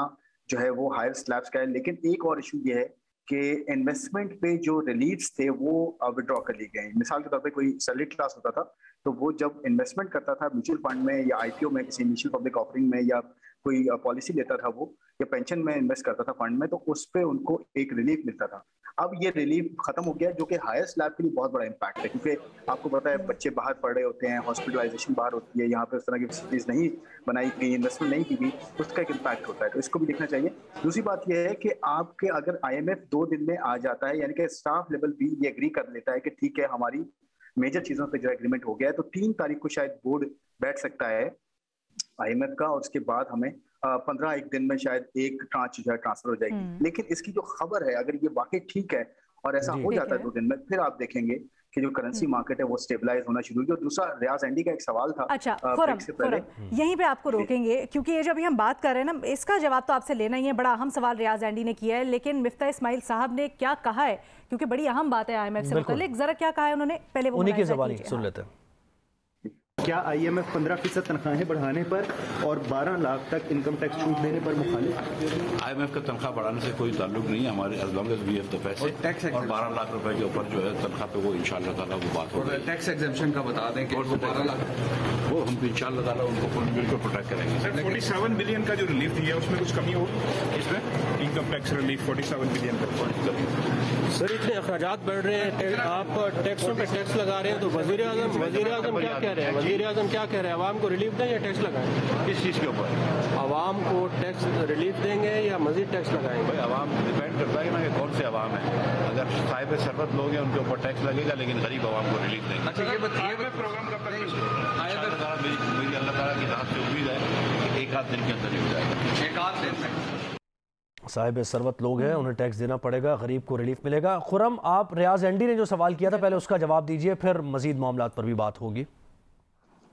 जो है वो हायर स्लैब्स का है। लेकिन एक और इशू ये है कि इन्वेस्टमेंट पे जो रिलीफ्स थे वो विड्रॉ कर लिए गए। मिसाल के तौर पे कोई सैलरी क्लास होता था तो वो जब इन्वेस्टमेंट करता था म्यूचुअल फंड में या IPO में, किसी इनिशियल पब्लिक ऑफरिंग में, या कोई पॉलिसी लेता था वो, या पेंशन में इन्वेस्ट करता था फंड में, तो उस पे उनको एक रिलीफ मिलता था। अब ये रिलीफ खत्म हो गया, जो कि हायर स्लैब के लिए बहुत बड़ा इम्पैक्ट है, क्योंकि आपको पता है बच्चे बाहर पढ़ रहे होते हैं, हॉस्पिटलाइजेशन बाहर होती है, यहाँ पे उस तरह की फैसिलिटीज नहीं बनाई गई, इन्वेस्टमेंट नहीं की गई, उसका एक इम्पैक्ट होता है, तो इसको भी देखना चाहिए। दूसरी बात यह है कि आपके अगर IMF 2 दिन में आ जाता है, यानी कि स्टाफ लेवल भी ये एग्री कर लेता है कि ठीक है हमारी मेजर चीजों पे जो एग्रीमेंट हो गया है, तो 3 तारीख को शायद बोर्ड बैठ सकता है IMF का और उसके बाद हमें 15 दिन में शायद एक ट्रांच जो है ट्रांसफर हो जाएगी। लेकिन इसकी जो खबर है, अगर ये वाकई ठीक है और ऐसा हो जाता है 2 दिन में, फिर आप देखेंगे कि जो करेंसी मार्केट है वो स्टेबलाइज होना शुरू हुई। और दूसरा रियाज एंडी का एक सवाल था। अच्छा खुरम, यहीं पे आपको रोकेंगे क्योंकि ये जब हम बात कर रहे हैं ना, इसका जवाब तो आपसे लेना ही है। बड़ा अहम सवाल रियाज एंडी ने किया है, लेकिन मिफ्ता इस्माइल साहब ने क्या कहा है, क्योंकि बड़ी अहम बात है IMF से मुताल्लिक, जरा क्या कहा है उन्होंने, पहले वो उन्हीं की ज़बानी सुन लेते हैं। क्या IMF 15% तनख्वाहें बढ़ाने पर और 12 लाख तक इनकम टैक्स छूट देने पर मुखालिफ? IMF का तनख्वाह बढ़ाने से कोई ताल्लुक नहीं है हमारे, as long as we have the पैसे, और 12 लाख रुपए के ऊपर जो है तनख्वाह पे वो इंशाल्लाह ताला वो बात होगी। टैक्स एग्जेम्पशन का बता दें कि 12 लाख वो हम इंशाल्लाह ताला उनको फुल बिल्कुल प्रोटेक्ट करेंगे। सर 47 बिलियन का जो रिलीफ दिया है उसमें कुछ कमी होगी इसमें? इनकम टैक्स रिलीफ 47 बिलियन का। सर इतने अखराजात बढ़ रहे हैं, आप टैक्सों पे टैक्स लगा रहे हैं, तो वजीर आजम क्या कह रहे हैं? वजीर आजम क्या कह रहे हैं, आवाम को रिलीफ दें या टैक्स लगाएं? किस चीज़ के ऊपर? आवाम को टैक्स रिलीफ देंगे या मजीद टैक्स लगाएंगे? भाई आवाम डिपेंड करता है ना कि कौन से आवाम है। अगर साहिब सरबत लोग हैं उनके ऊपर टैक्स लगेगा, लेकिन गरीब आवाम को रिलीफ देंगे। अच्छा ये बताइए प्रोग्राम कब तक? मेरी अल्लाह ताला की तरफ से उम्मीद है कि एक आध दिन के अंदर ही हो जाएगा। एक आध दिन में साहिब सरवत लोग हैं, उन्हें टैक्स देना पड़ेगा, गरीब को रिलीफ मिलेगा। खुरम, आप रियाज एंडी ने जो सवाल किया था पहले उसका जवाब दीजिए, फिर मजीद मामलात पर भी बात होगी।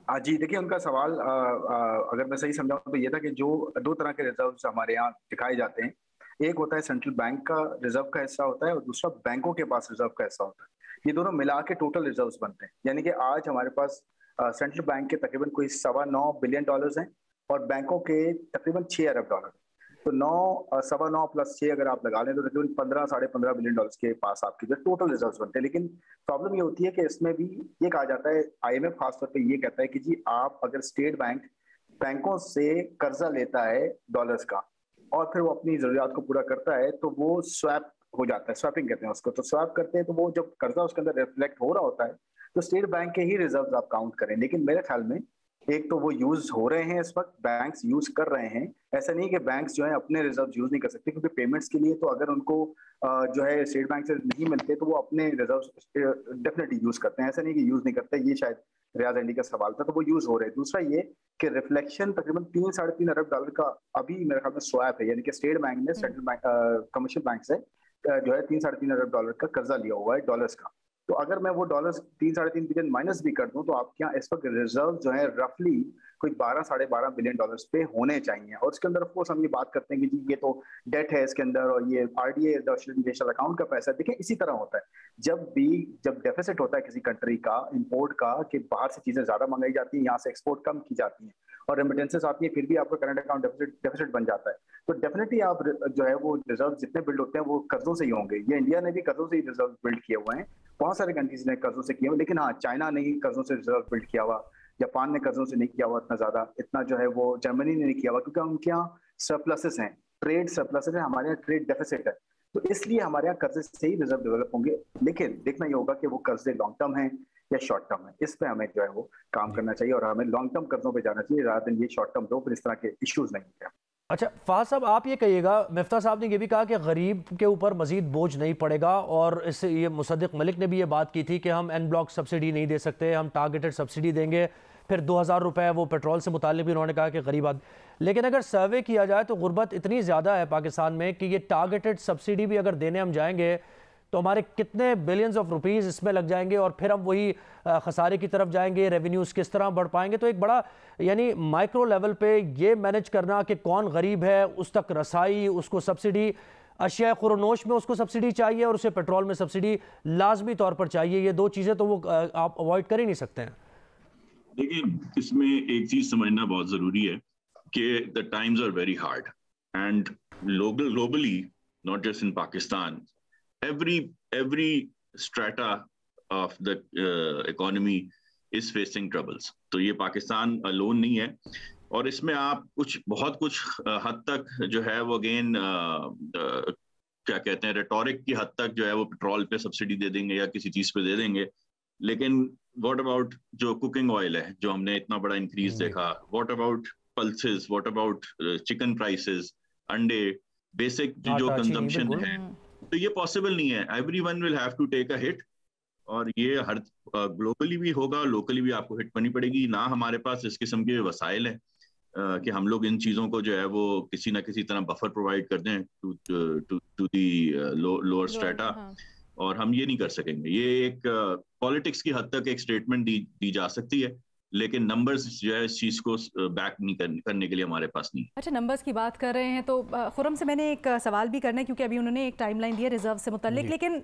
जी देखिए, उनका सवाल अगर मैं सही समझाऊं तो ये था कि जो दो तरह के रिजर्व हमारे यहाँ दिखाए जाते हैं, एक होता है सेंट्रल बैंक का रिजर्व का हिस्सा होता है और दूसरा बैंकों के पास रिजर्व का हिस्सा होता है। ये दोनों मिला के टोटल रिजर्व बनते हैं। यानी कि आज हमारे पास सेंट्रल बैंक के तकरीबन कोई $9.25 बिलियन हैं और बैंकों के तकरीबन $6 अरब। तो 9.25 प्लस 6 अगर आप लगा लें तो तकरीबन 15-15.5 बिलियन डॉलर्स के पास आपके जो टोटल रिजर्व्स बनते हैं। लेकिन प्रॉब्लम ये होती है कि इसमें भी ये कहा जाता है, IMF खासतौर पे ये कहता है कि जी आप अगर स्टेट बैंक बैंकों से कर्जा लेता है डॉलर्स का और फिर वो अपनी जरूरियात को पूरा करता है तो वो स्वैप हो जाता है, स्वैपिंग कहते हैं उसको। तो स्वैप करते हैं तो वो जब कर्जा उसके अंदर रिफ्लेक्ट हो रहा होता है तो स्टेट बैंक के ही रिजर्व आप काउंट करें। लेकिन मेरे ख्याल में एक तो वो यूज हो रहे हैं, इस वक्त बैंक्स यूज कर रहे हैं। ऐसा नहीं कि बैंक्स जो है अपने रिजर्व यूज नहीं कर सकते, क्योंकि पेमेंट्स के लिए तो अगर उनको जो है स्टेट बैंक से नहीं मिलते तो वो अपने रिजर्व डेफिनेटली यूज करते हैं। ऐसा नहीं कि यूज नहीं करते। ये शायद रियाज एंडी का सवाल था, तो वो यूज हो रहे हैं। दूसरा ये कि रिफ्लेक्शन तकरीबन $3-3.5 अरब का अभी मेरे ख्याल में स्वैप है, यानी कि स्टेट बैंक ने सेंट्रल बैंक कमर्शियल बैंक से जो है $3-3.5 अरब का कर्जा लिया हुआ है डॉलर्स का। तो अगर मैं वो डॉलर्स 3-3.5 बिलियन माइनस भी कर दूं तो आपके यहाँ इस वक्त रिजर्व जो है रफली कोई 12-12.5 बिलियन डॉलर्स पे होने चाहिए। और उसके अंदर ऑफ कोर्स हम ये बात करते हैं कि जी ये तो डेट है इसके अंदर और ये RDA नेशनल अकाउंट का पैसा है। देखिए इसी तरह होता है, जब डेफिसिट होता है किसी कंट्री का इंपोर्ट का, कि बाहर से चीजें ज्यादा मंगाई जाती हैं, यहाँ से एक्सपोर्ट कम की जाती हैं और रेमिटेंसेस आती है, फिर भी आपका करंट अकाउंट डेफिसिट बन जाता है। तो डेफिनेटली आप जो है वो रिजर्व जितने बिल्ड होते हैं वो कर्जों से ही होंगे। ये इंडिया ने भी कर्जों से ही रिजर्व बिल्ड किए हुए हैं, बहुत सारे कंट्रीज ने कर्जों से किए हुए, लेकिन हाँ चाइना ने ही कर्जों से रिजर्व बिल्ड किया हुआ, जापान ने कर्जों से नहीं किया हुआ इतना ज्यादा, इतना जो है वो जर्मनी ने नहीं किया हुआ, क्योंकि उनके यहाँ सरप्लसेस हैं, ट्रेड सरप्लसेस है, हमारे यहाँ ट्रेड डेफिसिट है। तो इसलिए हमारे यहाँ कर्जे से ही रिजर्व डेवलप होंगे। लेकिन देखना ये होगा कि वो कर्जे लॉन्ग टर्म है या शॉर्ट टर्म है, इस पे हमें जो है वो काम करना चाहिए और हमें लॉन्ग टर्म कर्जों पे जाना चाहिए rather than ये शॉर्ट टर्म पे इस तरह के इश्यूज नहीं है। अच्छा फवाद साहब, आप ये कहिएगा, मिफ्ता साहब ने ये भी कहा कि गरीब के ऊपर मजीद बोझ नहीं पड़ेगा और इससे ये मुसद्दिक मलिक ने भी ये बात की थी कि हम एन ब्लॉक सब्सिडी नहीं दे सकते, हम टारगेटेड सब्सिडी देंगे। फिर 2000 रुपये वो पेट्रोल से मुताल्लिक भी उन्होंने कहा कि गरीब आदमी। लेकिन अगर सर्वे किया जाए तो गुर्बत इतनी ज़्यादा है पाकिस्तान में कि ये टारगेटेड सब्सिडी भी अगर देने हम जाएंगे तो हमारे कितने बिलियंस ऑफ रुपीज़ इसमें लग जाएंगे और फिर हम वही खसारे की तरफ जाएंगे। रेवेन्यूज़ किस तरह बढ़ पाएंगे? तो एक बड़ा यानी माइक्रो लेवल पे ये मैनेज करना कि कौन गरीब है, उस तक रसाई, उसको सब्सिडी, अशिया खुरनोश में उसको सब्सिडी चाहिए और उसे पेट्रोल में सब्सिडी लाजमी तौर पर चाहिए। ये दो चीज़ें तो वो आप अवॉइड कर ही नहीं सकते हैं। देखिए, इसमें एक चीज समझना बहुत जरूरी है कि the times are very hard and globally, not just in Pakistan, every strata of the economy is facing troubles. तो ये पाकिस्तान अलोन नहीं है और इसमें आप बहुत कुछ हद तक जो है वो अगेन क्या कहते हैं, रेटोरिक की हद तक जो है वो पेट्रोल पे सब्सिडी दे देंगे या किसी चीज पे दे देंगे। लेकिन व्हाट अबाउट जो कुकिंग ऑयल है जो हमने इतना बड़ा इंक्रीज देखा, what about pulses, what about chicken prices, अंडे, बेसिक जो कंजम्पशन है, तो ये पॉसिबल नहीं है। Everyone will have to take a hit और ये हर ग्लोबली भी होगा, लोकली भी आपको हिट करनी पड़ेगी। ना हमारे पास इस किस्म के वसाइल हैं कि हम लोग इन चीजों को जो है वो किसी ना किसी तरह बफर प्रोवाइड कर दें टू दी लोअर स्ट्रेटा। और हम ये नहीं कर सकेंगे। ये एक पॉलिटिक्स की हद तक एक स्टेटमेंट दी जा सकती है, लेकिन नंबर्स जो है इस चीज़ को बैक नहीं करने के लिए हमारे पास नहीं। अच्छा, नंबर्स की बात कर रहे हैं तो खुरम से मैंने एक सवाल भी करना है, क्योंकि अभी उन्होंने एक टाइमलाइन दी है रिजर्व से मुतल्लिक, लेकिन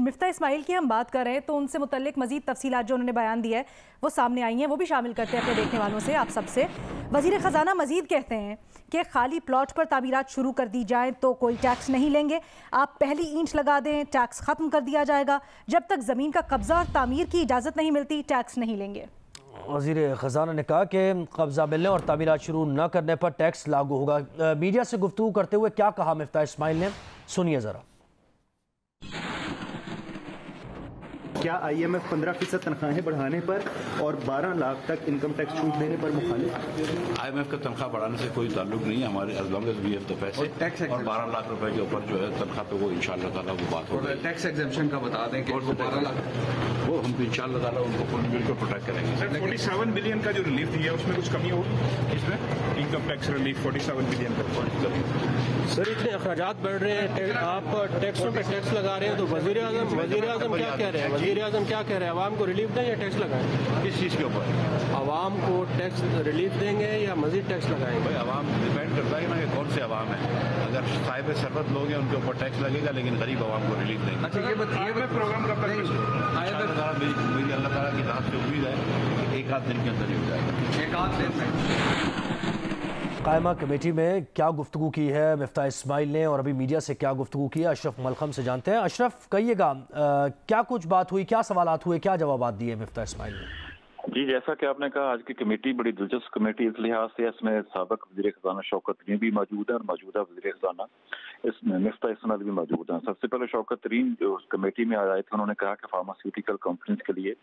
मिफ्ता इस्माइल की हम बात कर रहे हैं तो उनसे मुतल्लिक मजीद तफसीलात जो उन्होंने बयान दिया है वो सामने आई हैं, वो भी शामिल करते हैं अपने देखने वालों से, आप सबसे। वज़ीर ख़जाना मजीद कहते हैं कि खाली प्लॉट पर तामीरात शुरू कर दी जाए तो कोई टैक्स नहीं लेंगे, आप पहली ईंट लगा दें टैक्स ख़त्म कर दिया जाएगा, जब तक ज़मीन का कब्जा और तामीर की इजाज़त नहीं मिलती टैक्स नहीं लेंगे। वज़ीर ख़जाना ने कहा कि कब्ज़ा मिलने और तामीरात शुरू न करने पर टैक्स लागू होगा। मीडिया से गुफ्तगू करते हुए क्या कहा मिफ्ता इस्माइल ने, सुनिए ज़रा। क्या IMF 15% तनख्वाहें बढ़ाने पर और 12 लाख तक इनकम टैक्स छूट देने पर मुखालिफ? IMF का तनख्वाह बढ़ाने से कोई ताल्लुक नहीं है हमारे, as long as we have the पैसे, और 12 लाख रुपए के ऊपर जो है तनख्वाह पे वो इंशाल्लाह ताला वो बात होगी। टैक्स एग्जेम्पशन का बता दें कि 12 लाख वो हम इंशाल्लाह ताला उनको बिल्कुल प्रोटेक्ट करेंगे। सर 47 बिलियन का जो रिलीफ दिया उसमें कुछ कमी होगी इसमें? इनकम टैक्स रिलीफ 47 बिलियन का। सर इतने अखराजात बढ़ रहे हैं, आप टैक्सों पे टैक्स लगा रहे हैं, तो वज़ीर आज़म क्या कह रहे हैं? वज़ीर आज़म क्या कह रहे हैं, आवाम को रिलीफ दें या टैक्स लगाएं? किस चीज़ के ऊपर? आवाम को टैक्स रिलीफ देंगे या मजीद टैक्स लगाएंगे? भाई आवाम डिपेंड करता है ना कि कौन से आवाम है। अगर साहिब सरबत लोग हैं उनके ऊपर टैक्स लगेगा, लेकिन गरीब आवाम को रिलीफ देंगे। अच्छा, ये बताइए प्रोग्राम कब तक मेरी अल्लाह ताला की तरफ से उम्मीद है कि एक आध दिन के अंदर ही हो जाएगा। एक आध दिन में कायमा कमेटी में क्या गुफ्तगू की है मिफ्ता इस्माइल ने, और अभी मीडिया से क्या गुफ्तगू की है अशरफ मलखम से जानते हैं। अशरफ, कहिएगा क्या कुछ बात हुई, क्या सवालात हुए, क्या जवाबात दिए मिफ्ता इस्माइल ने? जी, जैसा कि आपने कहा, आज की कमेटी बड़ी दिलचस्प कमेटी इस लिहाज से, इसमें साबिक वज़ीर ख़ज़ाना शौकत तरीन भी मौजूद है और मौजूदा वज़ीर ख़ज़ाना इसमें मिफ्ता इस्माइल भी मौजूद हैं। सबसे पहले शौकत तरीन जो कमेटी में आए थे, उन्होंने कहा कि फार्मास्यूटिकल कंपनीज के लिए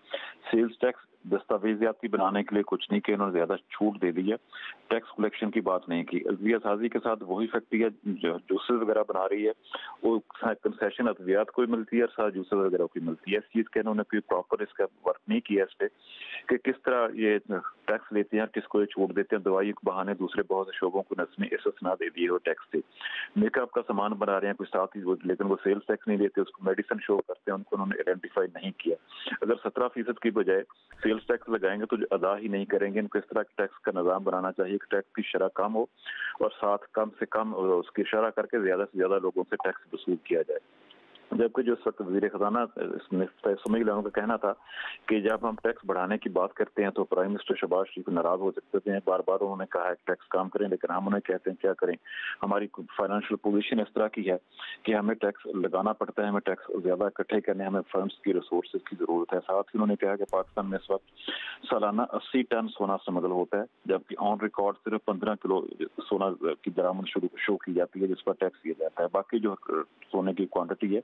सेल्स टैक्स दस्तावेजियाती बनाने के लिए कुछ नहीं किया, उन्होंने ज्यादा छूट दे दी है, टैक्स कलेक्शन की बात नहीं की। अद्विया साजी के साथ वही फैक्ट्री है जो जूसेस वगैरह बना रही है, वो कंसेशन अद्वियात को मिलती है और साथ जूसेस वगैरह को मिलती है। इस चीज के उन्होंने कोई प्रॉपर इसका वर्क नहीं किया इस पे कि किस तरह ये टैक्स लेते हैं, किसको ये छूट देते हैं। दवाई के बहाने दूसरे बहुत से शोबों को इसना दे दिए वो टैक्स से। मेकअप का सामान बना रहे हैं कोई साथ ही, लेकिन वो सेल्स टैक्स नहीं देते, उसको मेडिसिन शो करते हैं, उनको उन्होंने आइडेंटिफाई नहीं किया। अगर 17% की बजाय सेल्स टैक्स लगाएंगे तो अदा ही नहीं करेंगे। इनको इस तरह के टैक्स का निज़ाम बनाना चाहिए कि टैक्स की शरह कम हो और साथ कम से कम उसकी शरह करके ज्यादा से ज्यादा लोगों से टैक्स वसूल किया जाए। जबकि जो इस वक्त वज़ीर ख़ज़ाना का कहना था कि जब हम टैक्स बढ़ाने की बात करते हैं तो प्राइम मिनिस्टर शहबाज शरीफ नाराज हो सकते हैं। बार बार उन्होंने कहा है कि टैक्स काम करें, लेकिन हम उन्हें कहते हैं क्या करें, हमारी फाइनेंशियल पोजीशन इस तरह की है कि हमें टैक्स लगाना पड़ता है, हमें टैक्स ज्यादा इकट्ठे करने, हमें फंड्स की रिसोर्सेज की जरूरत है। साथ ही उन्होंने कहा कि पाकिस्तान में इस वक्त सालाना 80 टन सोना स्मगल होता है, जबकि ऑन रिकॉर्ड सिर्फ 15 किलो सोना की दरामद शो की जाती है जिस पर टैक्स किया जाता है। बाकी जो सोने की क्वांटिटी है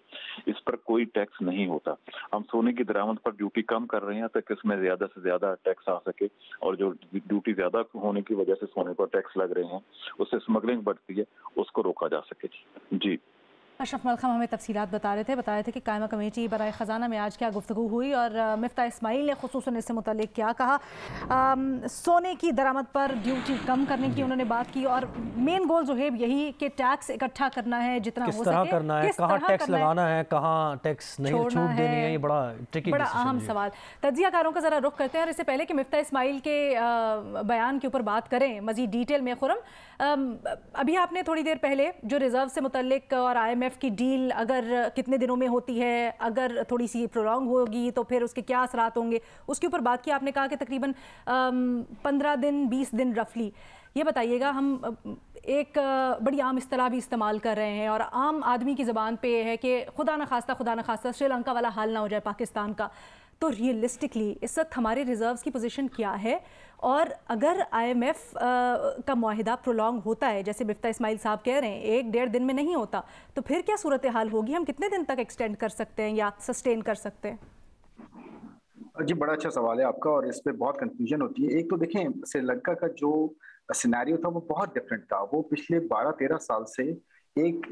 इस पर कोई टैक्स नहीं होता। हम सोने की दरामद पर ड्यूटी कम कर रहे हैं ताकि इसमें ज्यादा से ज्यादा टैक्स आ सके, और जो ड्यूटी ज्यादा होने की वजह से सोने पर टैक्स लग रहे हैं उससे स्मगलिंग बढ़ती है, उसको रोका जा सके। जी, अशरफ मलखम हमें तफसीलात बता रहे थे कि कायमा कमेटी बराए ख़जाना में आज क्या गुफ्तगू हुई और मिफ्ता इस्माइल ने खुसूसन इससे मुतल्लिक क्या कहा। सोने की दरामद पर ड्यूटी कम करने की उन्होंने बात की और मेन गोल जो है यही कि टैक्स इकट्ठा करना है जितना हो सके, करना है, कहाँ टैक्स लगाना है, कहाँ टैक्स नहीं छूट देनी है, ये बड़ा अहम सवाल। तज्जियाकारों का ज़रा रुख करते हैं और इससे पहले कि मिफ्ता इस्माइल के बयान के ऊपर बात करें मज़ीद डिटेल में, खुरम अभी आपने थोड़ी देर पहले जो रिजर्व से मुतल्लिक और IMF की डील अगर कितने दिनों में होती है, अगर थोड़ी सी प्रोलॉन्ग होगी तो फिर उसके क्या असरात होंगे, उसके ऊपर बात की। आपने कहा कि तकरीबन 15 दिन 20 दिन रफली। ये बताइएगा, हम एक बड़ी आम इस्तेलाह भी इस्तेमाल कर रहे हैं और आम आदमी की ज़बान पे है कि खुदा न खास्ता श्रीलंका वाला हाल ना हो जाए पाकिस्तान का। तो रियलिस्टिकली इस वक्त हमारे रिजर्व्स की पोजीशन क्या है, और अगर IMF का मुआहिदा प्रोलॉन्ग होता है जैसे मिफ्ता इस्माइल साहब कह रहे हैं 1-1.5 दिन में नहीं होता, तो फिर क्या सूरत हाल होगी? हम कितने दिन तक एक्सटेंड कर सकते हैं या सस्टेन कर सकते हैं? जी, बड़ा अच्छा सवाल है आपका और इस पे बहुत कंफ्यूजन होती है। एक तो देखें, श्रीलंका का जो सिनेरियो था वो बहुत डिफरेंट था। वो पिछले 12-13 साल से एक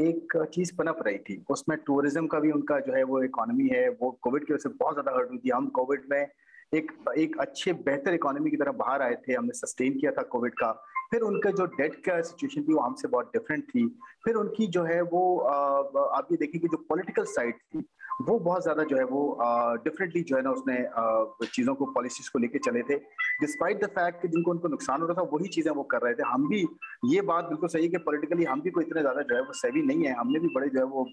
चीज पनप रही थी, उसमें टूरिज्म का भी उनका जो है वो इकोनॉमी है वो कोविड की वजह से बहुत ज्यादा हर्ट हुई थी। हम कोविड में एक अच्छे बेहतर इकोनॉमी की तरह बाहर आए थे, हमने सस्टेन किया था कोविड का। फिर उनका जो डेट का सिचुएशन थी वो हमसे बहुत डिफरेंट थी। फिर उनकी जो है वो आप ये देखिए कि जो पॉलिटिकल साइड थी वो बहुत ज्यादा जो है वो डिफरेंटली जो है ना उसने चीजों को पॉलिसीज को लेके चले थे, डिस्पाइट द फैक्ट कि जिनको उनको नुकसान हो रहा था वही चीजें वो कर रहे थे। हम भी ये बात बिल्कुल सही है कि पॉलिटिकली हम भी कोई इतने ज्यादा जो है वो सेवी नहीं है, हमने भी बड़े जो है वो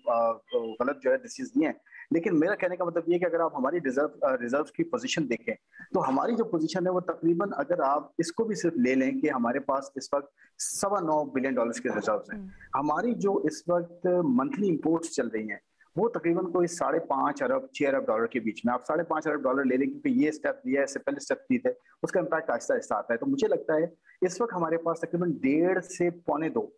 गलत जो है डिसीजन दिए हैं। लेकिन मेरा कहने का मतलब ये है कि अगर आप हमारी रिजर्व की पोजीशन देखें तो हमारी जो पोजीशन है वो तकरीबन, अगर आप इसको भी सिर्फ ले लें कि हमारे पास इस वक्त $9.25 बिलियन के रिजर्व हैं, हमारी जो इस वक्त मंथली इंपोर्ट्स चल रही हैं वो तकरीबन कोई $5.5 अरब $6 अरब के बीच में। आप $5.5 अरब ले लें क्योंकि ये स्टेप लिया है, इससे पहले स्टेप लिए थे, उसका इम्पैक्ट आहिस्ता आहिस्ता आता है। तो मुझे लगता है इस वक्त हमारे पास तकरीबन 1.5 से 1.25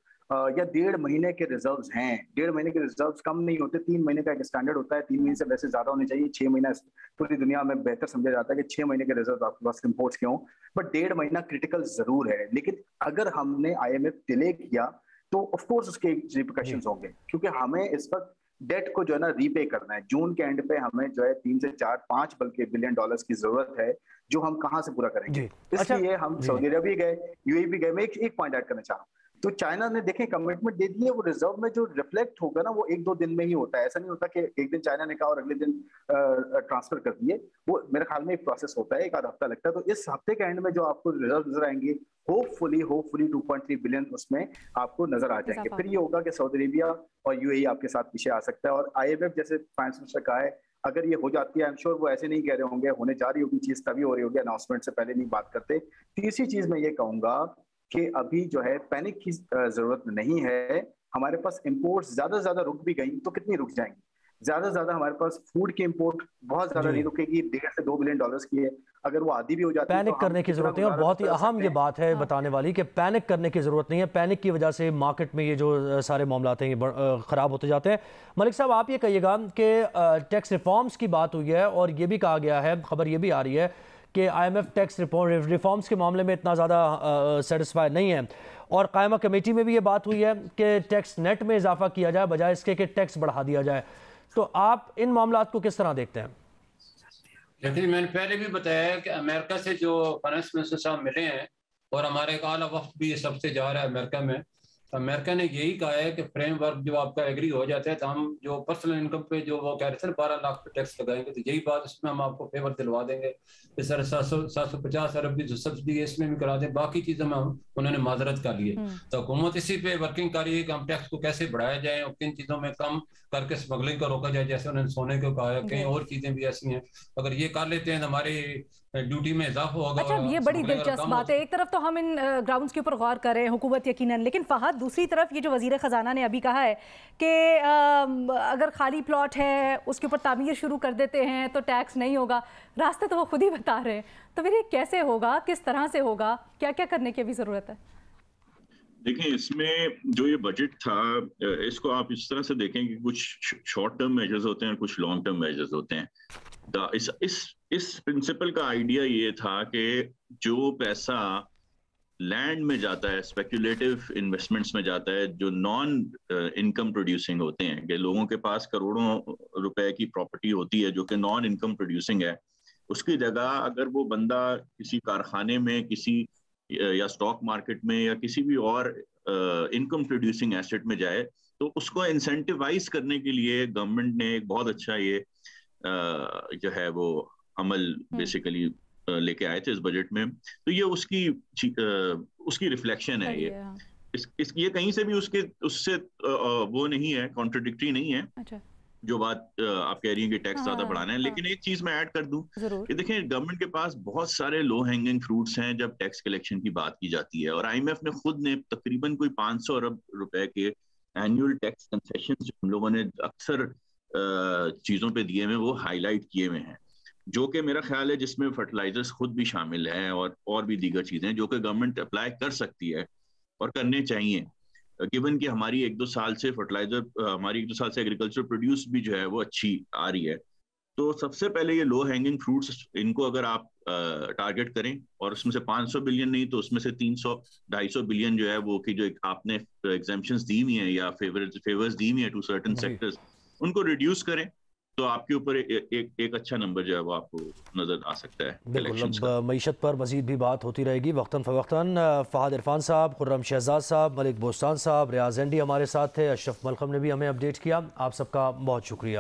या 1.5 महीने के रिजर्व्स हैं। 1.5 महीने के रिजर्व्स कम नहीं होते, 3 महीने का एक स्टैंडर्ड होता है, 3 महीने से वैसे ज्यादा होने चाहिए। 6 महीना पूरी दुनिया में बेहतर समझा जाता है कि 6 महीने के रिजर्व आपके पास इम्पोर्ट्स के हों, बट 1.5 महीना क्रिटिकल जरूर है। लेकिन अगर हमने IMF डिले किया तो ऑफ कोर्स उसके रिपरकशंस होंगे, क्योंकि हमें इस वक्त डेट को जो है ना रीपे करना है। जून के एंड पे हमें जो है 3 से 4 5 बल्कि बिलियन डॉलर्स की जरूरत है, जो हम कहां से पूरा करेंगे। इसलिए हम सऊदी अरब भी गए, यूएई भी गए। मैं एक पॉइंट ऐड करना चाह रहा हूँ, तो चाइना ने देखें कमिटमेंट दे दी है, वो रिजर्व में जो रिफ्लेक्ट होगा ना वो 1-2 दिन में ही होता है। ऐसा नहीं होता कि एक दिन चाइना ने कहा और अगले दिन ट्रांसफर कर दिए। वो मेरे ख्याल में एक प्रोसेस होता है, 1 आध हफ्ता लगता है। तो इस हफ्ते के एंड में जो आपको रिजर्व नजर आएंगे होपफुली 2.3 बिलियन उसमें आपको नजर आ जाएंगे। फिर ये होगा कि सऊदी अरेबिया और यूएई आपके साथ पीछे आ सकता है। और IMF जैसे फाइनेंस मिनिस्टर कहा है, अगर ये हो जाती है, आई एम श्योर वो ऐसे नहीं कह रहे होंगे, होने जा रही होगी चीज तभी हो रही होगी, अनाउंसमेंट से पहले नहीं बात करते। तीसरी चीज मैं ये कहूंगा कि अभी जो है पैनिक की जरूरत नहीं है। हमारे पास इंपोर्ट्स ज्यादा से ज्यादा रुक भी गई तो कितनी रुक जाएंगी? ज्यादा से ज्यादा हमारे पास फूड की इंपोर्ट बहुत ज्यादा नहीं रुकेगी, 1.5 से 2 बिलियन डॉलर्स की है। अगर वो आधी भी हो जाती है पैनिक करने की जरूरत नहीं है। और बहुत ही अहम ये बात है बताने वाली कि पैनिक करने की जरूरत नहीं है। पैनिक की वजह से मार्केट में ये जो सारे मामला हैं ये खराब होते जाते हैं। मलिक साहब, आप ये कहिएगा कि टैक्स रिफॉर्म्स की बात हुई है और ये भी कहा गया है, खबर ये भी आ रही है कि IMF टैक्स रिफॉर्म्स के मामले में इतना ज़्यादा सेटिस्फाइड नहीं है। और कायमा कमेटी में भी ये बात हुई है कि टैक्स नेट में इजाफा किया जाए बजाय इसके कि टैक्स बढ़ा दिया जाए। तो आप इन मामलात को किस तरह देखते हैं? देखिए, मैंने पहले भी बताया है कि अमेरिका से जो फाइनेंस मिनिस्टर साहब मिले हैं और हमारे एक आला वक्त भी ये सबसे जा रहा है अमेरिका में, अमेरिका ने यही कहा है कि फ्रेमवर्क जो आपका एग्री हो जाता है तो हम जो पर्सनल इनकम पे जो वो कह रहे थे 12 लाख पे टैक्स लगाएंगे, तो यही बात इसमें हम आपको फेवर दिलवा देंगे। इस तरह 750 अरब की जो सब्सिडी है इसमें भी करा दें, बाकी चीज़ों में उन्होंने माजरत कर ली है। तो हुकूमत इसी पे वर्किंग कर रही है कि हम टैक्स को कैसे बढ़ाया जाए और किन चीज़ों में कम करके स्मगलिंग को रोका जाए। जैसे उन्होंने सोने को कहा है, कई और चीज़ें भी ऐसी हैं, अगर ये कर लेते हैं तो हमारी ड्यूटी में इजाफा होगा। अच्छा, ये बड़ी दिलचस्प बात है। एक तरफ तो हम इन ग्राउंड्स के ऊपर गौर कर रहे हैं हुकूमत यकीनन, लेकिन फहद दूसरी तरफ ये जो वजीर खजाना ने अभी कहा है कि अगर खाली प्लॉट है उसके ऊपर तामीर शुरू कर देते हैं तो टैक्स नहीं होगा। रास्ते तो वो खुद ही बता रहे हैं, तो फिर ये कैसे होगा, किस तरह से होगा, क्या क्या करने की भी जरूरत है? देखिए, इसमें जो ये बजट था इसको आप इस तरह से देखें कि कुछ शॉर्ट टर्म मेजर्स होते हैं और कुछ लॉन्ग टर्म मेजर्स होते हैं। इस प्रिंसिपल का आइडिया ये था कि जो पैसा लैंड में जाता है, स्पेक्युलेटिव इन्वेस्टमेंट्स में जाता है, जो नॉन इनकम प्रोड्यूसिंग होते हैं, कि लोगों के पास करोड़ों रुपए की प्रॉपर्टी होती है जो कि नॉन इनकम प्रोड्यूसिंग है, उसकी जगह अगर वो बंदा किसी कारखाने में, किसी या स्टॉक मार्केट में या किसी भी और इनकम प्रोड्यूसिंग एसेट में जाए, तो उसको इंसेंटिवाइज करने के लिए गवर्नमेंट ने एक बहुत अच्छा ये जो है वो अमल बेसिकली लेके आए थे इस बजट में। तो ये उसकी रिफ्लेक्शन है। ये कहीं से भी उससे वो नहीं है, कॉन्ट्रडिक्टरी नहीं है। अच्छा। जो बात आप कह रही हैं कि टैक्स ज्यादा बढ़ाना है, लेकिन एक चीज मैं ऐड कर दूं कि देखें, गवर्नमेंट के पास बहुत सारे लो हैंगिंग फ्रूट्स हैं जब टैक्स कलेक्शन की बात की जाती है। और IMF ने खुद ने तकरीबन कोई 500 अरब रुपए के एनुअल टैक्स कंसेशन जो हम लोगों ने अक्सर चीजों पे दिए हुए वो हाईलाइट किए हुए हैं, जो कि मेरा ख्याल है जिसमें फर्टिलाइजर्स खुद भी शामिल हैं और भी दीगर चीजें जो कि गवर्नमेंट अप्लाई कर सकती है और करने चाहिए, गिवन कि हमारी 1-2 साल से एग्रीकल्चर प्रोड्यूस भी जो है वो अच्छी आ रही है। तो सबसे पहले ये लो हैंगिंग फ्रूट्स, इनको अगर आप टारगेट करें और उसमें से 500 बिलियन नहीं तो उसमें से 300-250 बिलियन जो है वो कि जो आपने एग्जेम्पशंस दी हुई हैं या फेवर्स दी हुई हैं टू सर्टेन सेक्टर्स, उनको रिड्यूस करें तो आपके ऊपर एक अच्छा नंबर जो है वो आपको नजर आ सकता है। बिल्कुल, अब मईशत पर मजीद भी बात होती रहेगी वक्तन फ़वक्तन। फ़हद इरफान साहब, खुर्रम शहजाद साहब, मलिक बोस्तान साहब, रियाज एंडी हमारे साथ थे, अशरफ मलखम ने भी हमें अपडेट किया। आप सबका बहुत शुक्रिया।